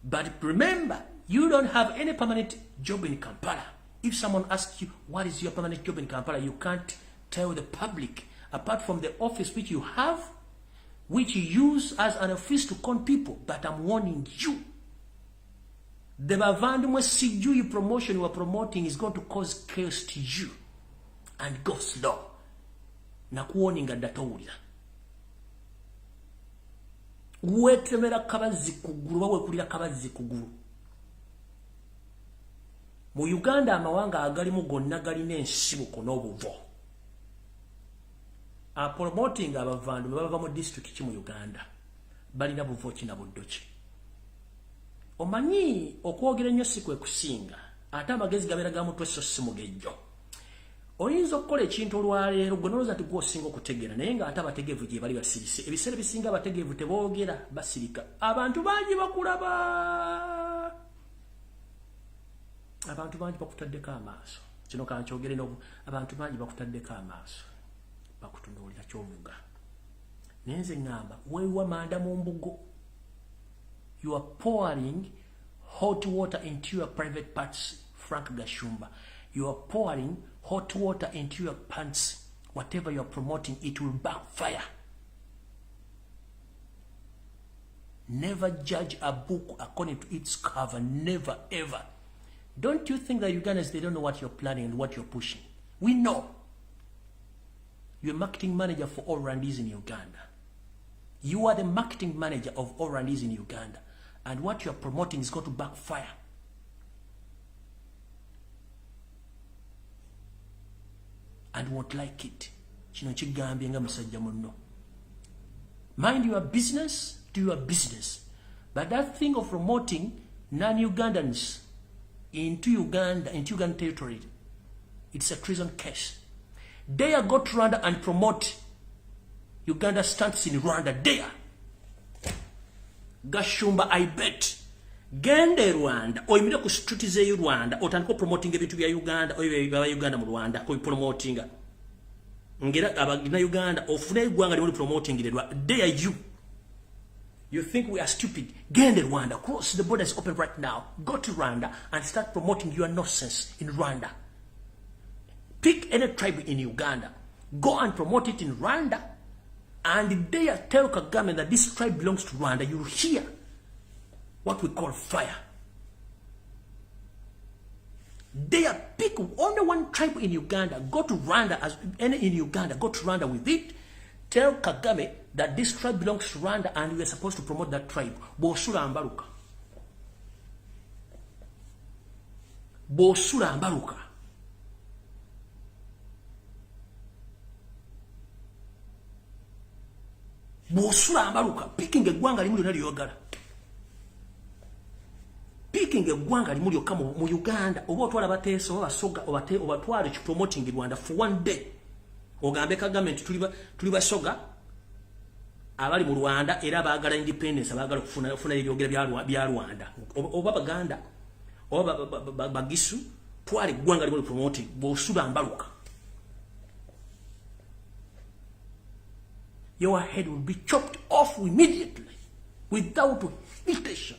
But remember, you don't have any permanent job in Kampala. If someone asks you, what is your permanent job in Kampala, you can't tell the public, apart from the office which you have, which you use as an office to con people. But I'm warning you. The bavandumwe CG promotion you are promoting is going to cause chaos to you. And go slow. Nakuoninga datawulira. Wetemera kabazi kuguru wawe kulira kabazi kuguru. Mu Uganda amawanga agalimu gonna galina ensibuko n'obuvo. Promoting abavandu baba mu district ki mu Uganda. Balina buvo ki na buddo ki. Omanyi okwogera ennyo si kwe kusinga. Ate amagezi gabeera ga mutwe so si mugejjo. Oyinza okukola ekintu olwaleero gwe noloza ti gwosinga okutegeera naye nga ate abategeevu gye bali basirise. Ebiseera bisinga abategeevu teboogera basirika. Abantu bangi bakulaba. Abantu bangi bakutaddeko amaaso. Kino kankyogere n'obu. Abantu bangi bakutaddeko amaaso. Bakutunuulira ky'ovuga. Naye nze ngamba weewa manda mu mbugo. You are pouring hot water into your private parts, Frank Gashumba. You are pouring hot water into your pants. Whatever you are promoting, it will backfire. Never judge a book according to its cover. Never, ever. Don't you think that Ugandans, they don't know what you're planning and what you're pushing? We know. You're a marketing manager for all Rwandese in Uganda. You are the marketing manager of all Rwandese in Uganda. And what you're promoting is going to backfire. And won't like it. Mind your business, do your business. But that thing of promoting non-Ugandans into Ugandan territory, it's a treason case. Dare go to Rwanda and promote Uganda stance in Rwanda. Dare. Gashumba, I bet. Gende Rwanda, oyimire ku street ze Rwanda, otandika promoting ebintu bya Uganda, oyo Uganda mu Rwanda, ko promotinga. Ngera abagina Uganda, ofune igwanga li promoting Rwanda. Dare you. You think we are stupid? Gende Rwanda, cross the border is open right now. Go to Rwanda and start promoting your nonsense in Rwanda. Pick any tribe in Uganda. Go and promote it in Rwanda. And they tell Kagame that this tribe belongs to Rwanda. You hear what we call fire. They pick only one tribe in Uganda. Go to Rwanda as any in Uganda. Go to Rwanda with it. Tell Kagame that this tribe belongs to Rwanda and we are supposed to promote that tribe. Bosula ambaruka. Bosula ambaruka. Bosula ambaruka. Picking a gwanga limuli na liyogala. Picking a gwanga limuli okama mu Uganda. Oba otwala bateso oba soga oba twale ki promoting Rwanda for one day. Ogambe Kagame tuli basoga abali mu Rwanda era baagala independence abaagala kufuna ebyogera bya Rwanda. Oba Baganda oba bagisu twale gwanga limuli promoting bosula ambaruka. Your head will be chopped off immediately without hesitation.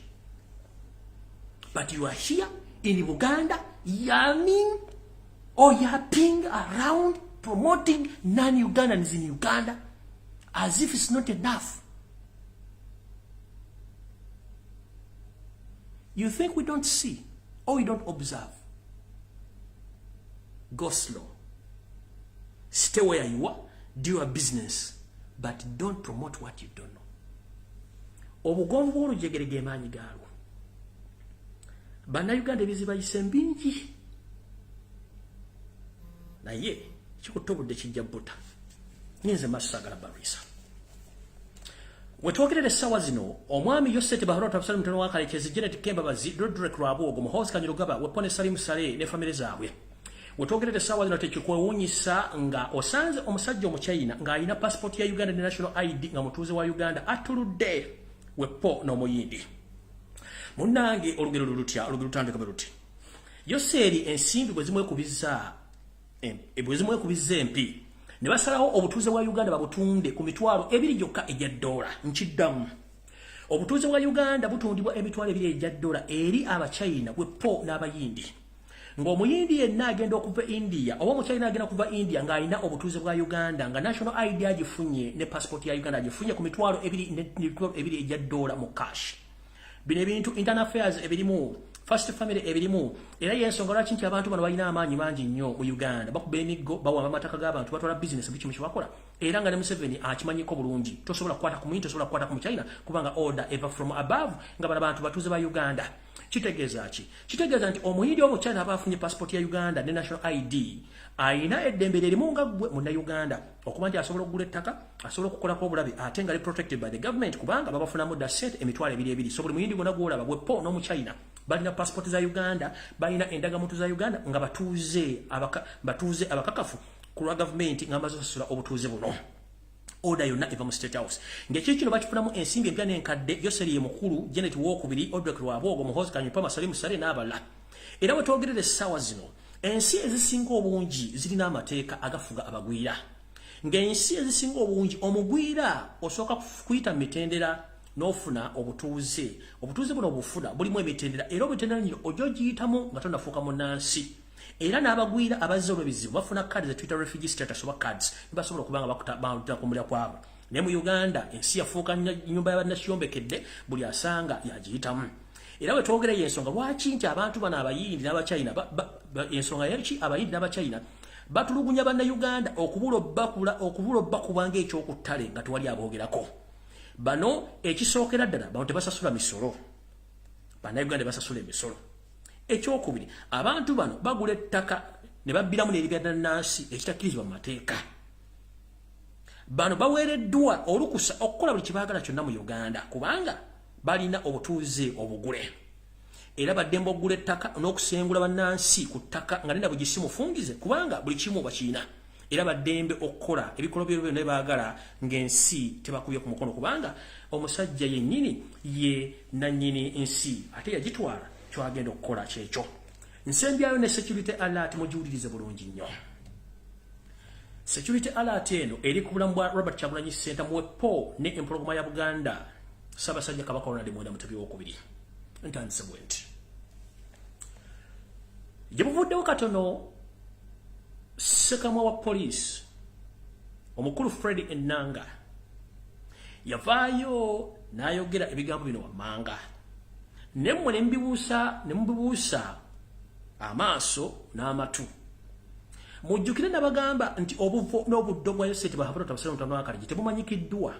But you are here in Uganda yamming or yapping around promoting non-Ugandans in Uganda as if it's not enough. You think we don't see or we don't observe? Go slow. Stay where you are. Do your business. But don't promote what you don't know. Obugongo olujegerege manyi galo. Bana Uganda biziba isembinji. Na ye, chikutobudde kijja buta. Ninze masagala barisa. Wetwogere sawa zino, omwami Yosete Bahorota Absalom mtono wakalekezi Janet Kemba bazi Roderick Rwabo Gomuhozi Kanyirugaba wepone Salim Sale ne family zaabwe. Wetwogere sawa zino tekikwewunyisa nga osanze omusajja omuchina nga alina passport ya Uganda national ID nga mutuuze wa Uganda atuludde wepo n'omuyindi. Munnange olugero lutandika beruti. Yoseri ensimbi bwe zimwekubiza empi ne basalawo obutuuze wa Uganda babutunde ku mitwalo ebiri gyokka ejja $. Nkiddamu. Obutuuze bwa Uganda butundibwa emitwalo 2 ejja dola eri abachina wepo n'abayindi. Ng'omuyindi yenna agenda okuva India oba omuchina agenda kuva India ng'alina obutuuze bwa Uganda nga national ID agifunye ne passport ya Uganda agifunye ku mitwalo 2 ejja dola mu cash. Bino ebintu internal affairs ebirimu, first family ebirimu, era yensonga lwaki nti abantu bano balina amaanyi mangi nnyo mu Uganda bakuba emiggo bawamba amataka g'abantu batwala business bikimu kibakola. Era nga ne Museveni akimanyiko bulungi tosobola kukwata ku muntu tosobola kukwata ku China kubanga order ever from above nga bala bantu batuuze ba Uganda. Kitegeeza ki? Kitegeeza nti omuyindi omuchina abafunye passport ya Uganda ne national ID ayina eddembe lirimu nga gwe munna Uganda okuba nti asobola okugula ettaka asobola okukolako obulabe ate nga li protected by the government kubanga babafunamu da sente emitwalo 2 so buli muyindi gonna gwolaba bwepo n'omuchina balina passport za Uganda balina endagamuntu za Uganda nga batuuze abakakafu ku lwa government nga bazosasula obutuuze buno. Order yonna eva mu State House. Ngeki kino bakifunamu ensimbi empya n'enkadde Yoseri mukulu Janet Wokubiri Odrek Lwabwogo Muhoozi Kanyupa Masale Musale n'abala. Era bwe twogerera essaawa zino ensi ezisinga obungi zirina amateeka agafuga abagwira. Ng'ensi ezisinga obungi omugwira osooka kuyita mitendera n'ofuna obutuuze. Obutuuze buno obufuna bulimu emitendera era obutendera nyino ojo giyitamu nga tonafuuka munnansi. Era n'abagwira abazze olw'ebizibu bafuna cards za Twitter refugee status oba cards basobola okubanga bakuta kumulya kwabo. Ne mu Uganda ensi yafuuka nnyumba y'abannakiyombekedde buli asanga yagiyitamu. Era bwe twogera y'ensonga lwaki nti abantu bano abayindi n'abachina ensonga yaki abayindi n'abachina batulugunya bannayuganda okubula bakubanga ekyokuttale nga tewali aboogerako. Bano ekisookera ddala bano tebasasula misolo. Bannayuganda basasula emisolo. Ekyokubiri abantu bano bagula ettaka ne babbiramu n'eribya nnansi ekitakkirizibwa mu mateeka. Bano baweereddwa olukusa okukola buli kibaagala kyonna mu Uganda kubanga balina obutuuze obugule. Era baddembe okugula ettaka n'okusengula bannansi ku ttaka nga nenda bugisi mufungize kubanga buli kimu bakiina. Era baddembe okukola ebikolobero byonna baagala ng'ensi tebakubye ku mukono kubanga omusajja yennyini ye nannyini ensi ate yagitwala kyagenda okukola kyekyo. Nsembyayo ne security alert mugiwulirize bulungi nnyo. Security alert eno eri ku bulamu bwa Robert Kyagulanyi Ssentamu muwepo ne empologoma ya Buganda Ssaabasajja Kabaka Ronald Muwenda Mutebi w'okubiri. Ntandise bwe nti gye buvuddewo katono ssekamwa wa poliisi omukulu Fred Enanga yavaayo n'ayogera ebigambo bino wammanga. Nemmwe ne mubibuusa amaaso n'amatu. Mujjukire n'abagamba nti obuvo n'obuddo bwa Yoseti Bahabura Tabasale Mutano Akaligi tebumanyikiddwa.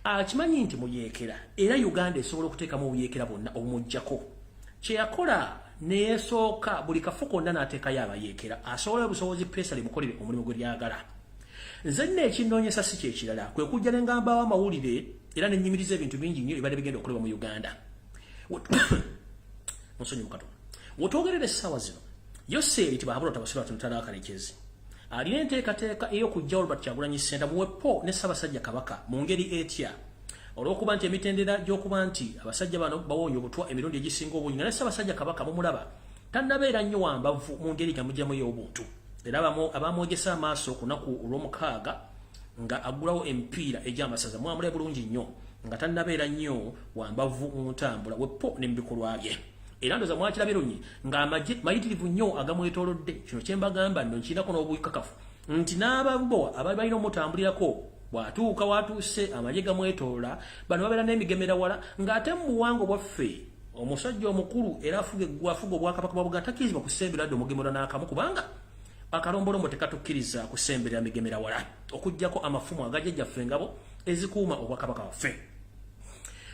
Akimanyi nti muyeekera era Uganda esobola okuteekamu obuyeekera bwonna obumujjako. Kye yakola ne yeesooka buli kafu konna n'ateekayo abayeekera asobola obusobozi pesa limukolere omulimu gwe lyagala. Nze nno ekinnoonyesa si kyekirala kwe kujja ne ngamba amawulire era ne nnyimiriza ebintu bingi nnyo ebadde bigenda okolebwa mu Uganda. Musonyi Mukatonda. Wotwogerera essaawa zino Yoseri Bahabura Tabasale Mutano Akaligi alina enteekateeka ey'okujja Robert Kyagulanyi Ssentamu muwepo ne Ssaabasajja Kabaka mu ngeri etya olw'okuba nti emitendera gy'okuba nti abasajja bano bawoonya obutwa emirundi egisinga obungi nga ne Ssaabasajja Kabaka mumulaba tannabeera nnyo wambavu mu ngeri gamugyamu y'obuntu. Era abamwegesa amaaso ku lunaku olw'omukaaga nga agulawo emipiira egy'amasaza mwamule bulungi nnyo nga tannabeera nnyo wambavu mu ntambula wepo ne mu bikolwa bye. Era ndoza mwakirabye lunyi nga mayitirivu nnyo agamwetoolodde. Kino kye mbagamba nno nkirinako n'obukakafu nti n'ababo abali balina omutambulirako bw'atuuka watuuse amagye gamwetoola bano babeera n'emigemera wala ng'ate mu buwangwa bwaffe omusajja omukulu era afuga obwakabaka bwa Buganda takkirizibwa kusembera dde omugemera n'akamu kubanga akalombolombo tekatukkiriza kusemberera migemera wala okuggyako amafumu agajjajjaffe engabo ezikuuma obwakabaka waffe.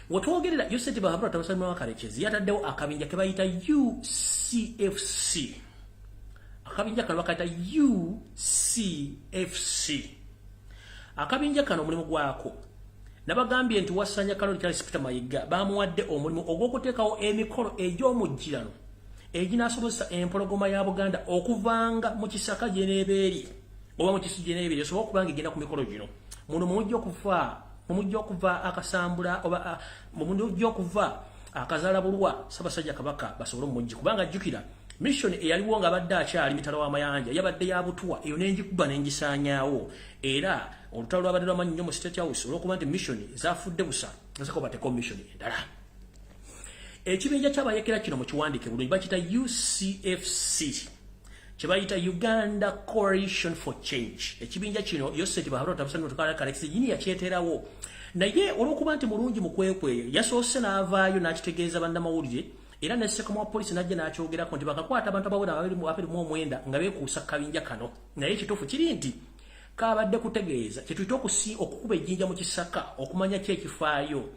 Wotwogerera Yoseti Bahabura Tabasale Mutano Akaligi yataddewo akabinja ke bayita UCFC. Akabinja kano bakayita UCFC. Akabinja kano omulimu gwako nabagambye nti Wasanya Kaloli Charles Peter Mayiga bamuwadde omulimu ogw'okuteekawo emikolo egy'omujjirano eginaasobozesa empologoma ya Buganda okuvanga mu Kisaka gyeneebeeri oba mu Kisu gyeneebeeri esobola okubanga egenda ku mikolo gino. Muno mumujja okuva akasambula oba mumujja okuva akazaala bulwa Ssaabasajja Kabaka basobole omujji kubanga ajjukira mission eyaliwo nga badde akyali mitalo w'amayanja yabadde ya butwa eyo n'engikuba n'engisaanyaawo era olutalo lwabadde lwamanyi nnyo mu State House olw'okuba nti mission zaafudde busa nasako bateko mission endala. Ekibinja ky'abayekera kino mu kiwandiike bulungi bakiyita UCFC kye bayita Uganda Coalition for Change. Ekibinja kino Yoseti Baharota Busani Tukala Kalexi yini yakyeterawo naye olw'okuba nti mulungi mu kwekweyo yasoose n'avaayo n'akitegeeza bannamawulire era ne Ssekoma wa poliisi n'ajja n'akyogerako nti bakakwata abantu abawera 29 nga beekuusa kabinja kano naye ekituufu kiri nti kabadde kutegeeza kye tuyita okukuba ejjinja mu kisaka okumanya ki ekifaayo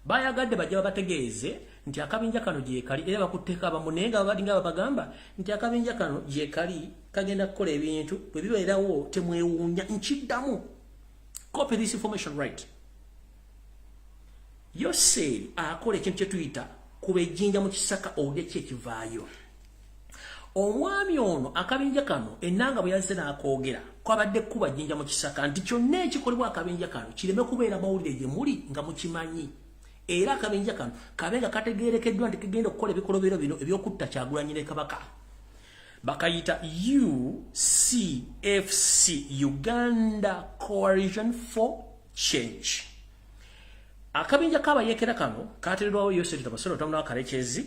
bayagadde bajja babategeeze nti akabinja kano gyekali era bakutteeko abamu naye nga balinga babagamba nti akabinja kano gyekali kagenda kukola ebintu bwe bibeerawo temwewuunya nkiddamu copy this information right. Yoseri akola ekintu kye tuyita kuba ejjinja mu kisaka owulire ki ekivaayo. Omwami ono akabinja kano ennanga bwe yazze n'akoogera kwabadde kuba jjinja mu kisaka nti kyonna ekikolebwa akabinja kano kireme kubeera mawulire gye muli nga mukimanyi era akabinja kano kabe nga kategeerekeddwa nti kigenda okukola ebikolobero bino ebyokutta Kyagulanyi ne Kabaka. Bakayita UCFC Uganda Coalition for Change. Akabinja kabayekera kano kateredwawo Yoseri Tabasolo Tamuna wa Kalekezi.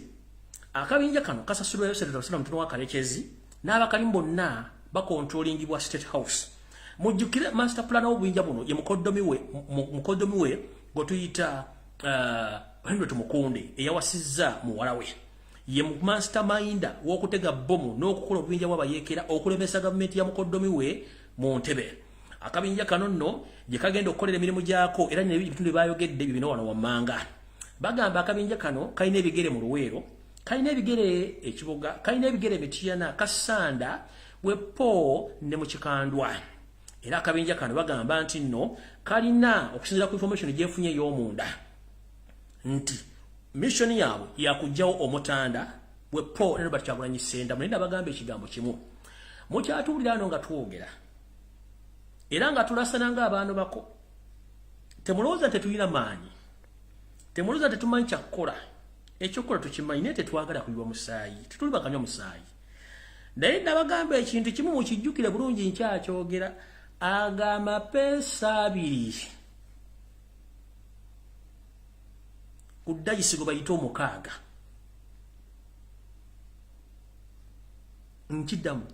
Akabinja kano kasasulwa Yoseri Tabasolo Tamuna wa Kalekezi n'abakalimu bonna bakontrolingibwa State House. Mujjukire master plan w'obuyinja buno ye mukoddomi we gwe tuyita Henry Tumukunde eyawasizza muwala we ye masterminder w'okutega bomu n'okukola obuyinja bw'abayekera okulemesa gavumenti ya mukoddomi we mu ntebe. Akabinja kano nno gye kagenda okukolera emirimu gyako era n'ebitundu bye baayogedde bibino wano wammanga. Bagamba akabinja kano kalina ebigere mu Luweero, kalina ebigere ekibuga, kalina ebigere Mityana, Kasanda, Wepo ne mu Kikandwa. Era akabinja kano bagamba nti nno kalina okusinziira ku information gyefunye ey'omunda nti mission yaabwe yakugjawo Omutanda Wepo ne Robert Kyagulanyi Ssentamu naye bagamba ekigambo kimu mukyatuwulira ano nga twogera era nga tulasana ng'abaana bako. Temulowooza tetulina maanyi, temulowooza tetumanyi kyakukola, ekyokukola tukimanyi naye tetwagala kuyiwa musaayi, tetuli bakanywa musaayi. Naye nabagamba ekintu kimu mukijjukire bulungi nkyakyogera agamapeesa 2 ku dayisigo bayita 6 nkiddamu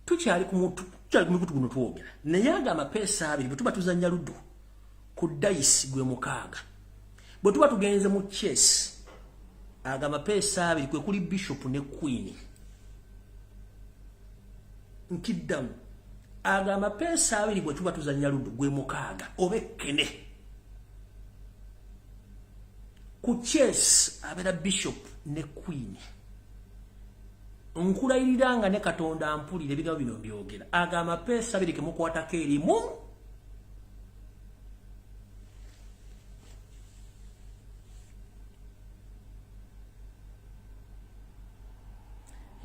tukyali ku mikutu guno twogera naye agamapeesa 2 bwe tuba tuzannya luddu ku dayisi gwe 6 bwe tuba tugenze mu chess agamapeesa 2 kwe kuli bishop ne queen nkiddamu agamapeesa 2 bwe tuba tuzannya luddu gwe 6 obekkene ku chess abera bishop ne queen. Nkulayiriranga ne Katonda ampulire ebigambo bino byogera agamapeesa 2 kemukwatako erimu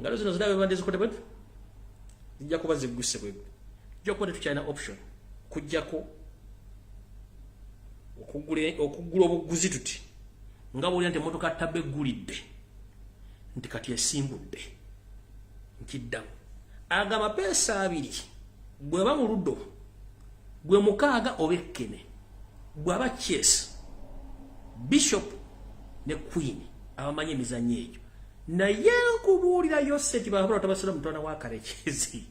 ngalo zino zirabe bande zikote bwe zijja kuba zigguse bwe jjo kuba tukyalina option kujjako okugula obuguzi tuti nga bw'olina nti emmotoka tabbe eggulidde nti kati esimbudde nkiddamu agamapeesa 2 bw'eba mu luddo gwe 6 obekkene bw'aba chess bishop ne queen abamanyi emizannyo egyo naye nkubuulira Yoseti Baharota Tabasolo Mutwana wa Kalekezi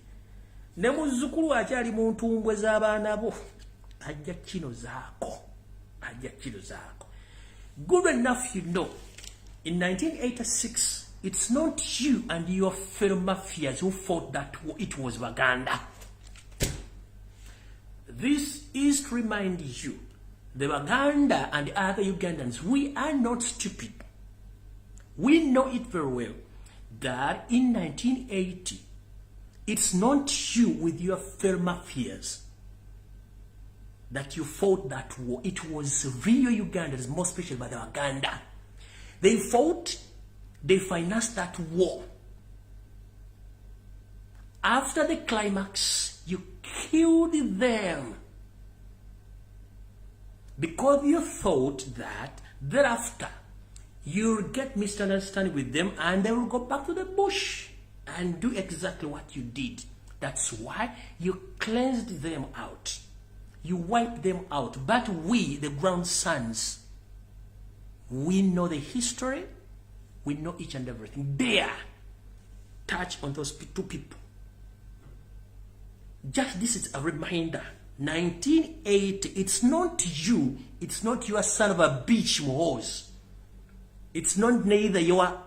ne muzzukulu akyali mu ntumbwe z'abaana bo ajja kino zaako. Good enough you know in 1986 it's not you and your fellow mafias who fought that war, it was Baganda. This is to remind you, the Baganda and the other Ugandans, we are not stupid. We know it very well that in 1980, it's not you with your fellow mafias that you fought that war. It was real Ugandans, more especially by the Baganda. They fought, they financed that war. After the climax, you killed them because you thought that thereafter you'll get misunderstanding with them and they will go back to the bush and do exactly what you did. That's why you cleansed them out. You wiped them out. But we, the grandsons, we know the history. We know each and everything. Dare touch on those two people. Just this is a reminder. 1980, it's not you. It's not your son of a bitch mohos. It's not neither your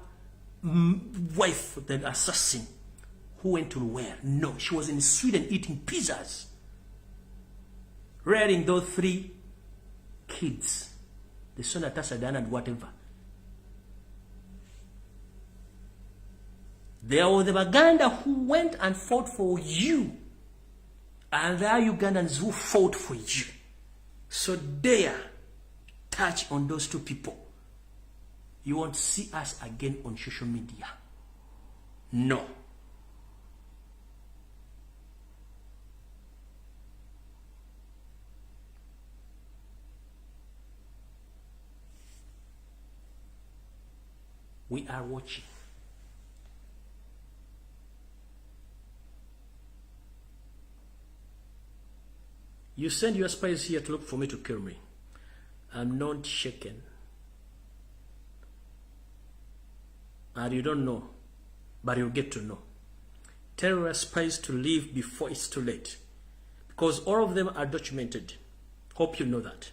wife, the assassin, who went to where? No, she was in Sweden eating pizzas, rearing those 3 kids, the son of Tasadan and whatever. There were the Baganda who went and fought for you, and there are Ugandans who fought for you. So dare touch on those 2 people. You won't see us again on social media. No. We are watching. You send your spies here to look for me to kill me. I'm not shaken. And you don't know, but you'll get to know. Tell your spies to leave before it's too late. Because all of them are documented. Hope you know that.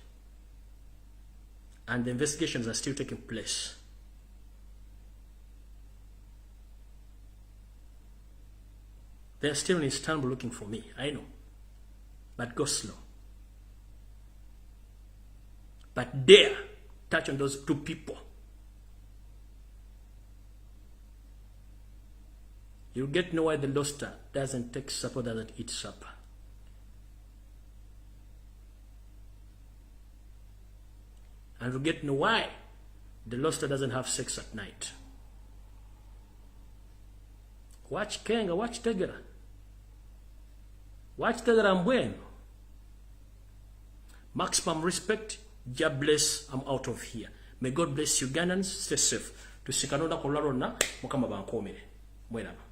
And the investigations are still taking place. They're still in Istanbul looking for me, I know. But go slow. But dare touch on those 2 people. You'll get to know why the Loster doesn't take supper, doesn't eat supper. And you'll get to know why the Loster doesn't have sex at night. Watch Kenga, watch Tegera. Watch Tegera Mbwenu. Maximum respect. God bless. I'm out of here. May God bless Ugandans. Stay safe. Tusikanonda kulalona mukama bankomere. Mwelaba.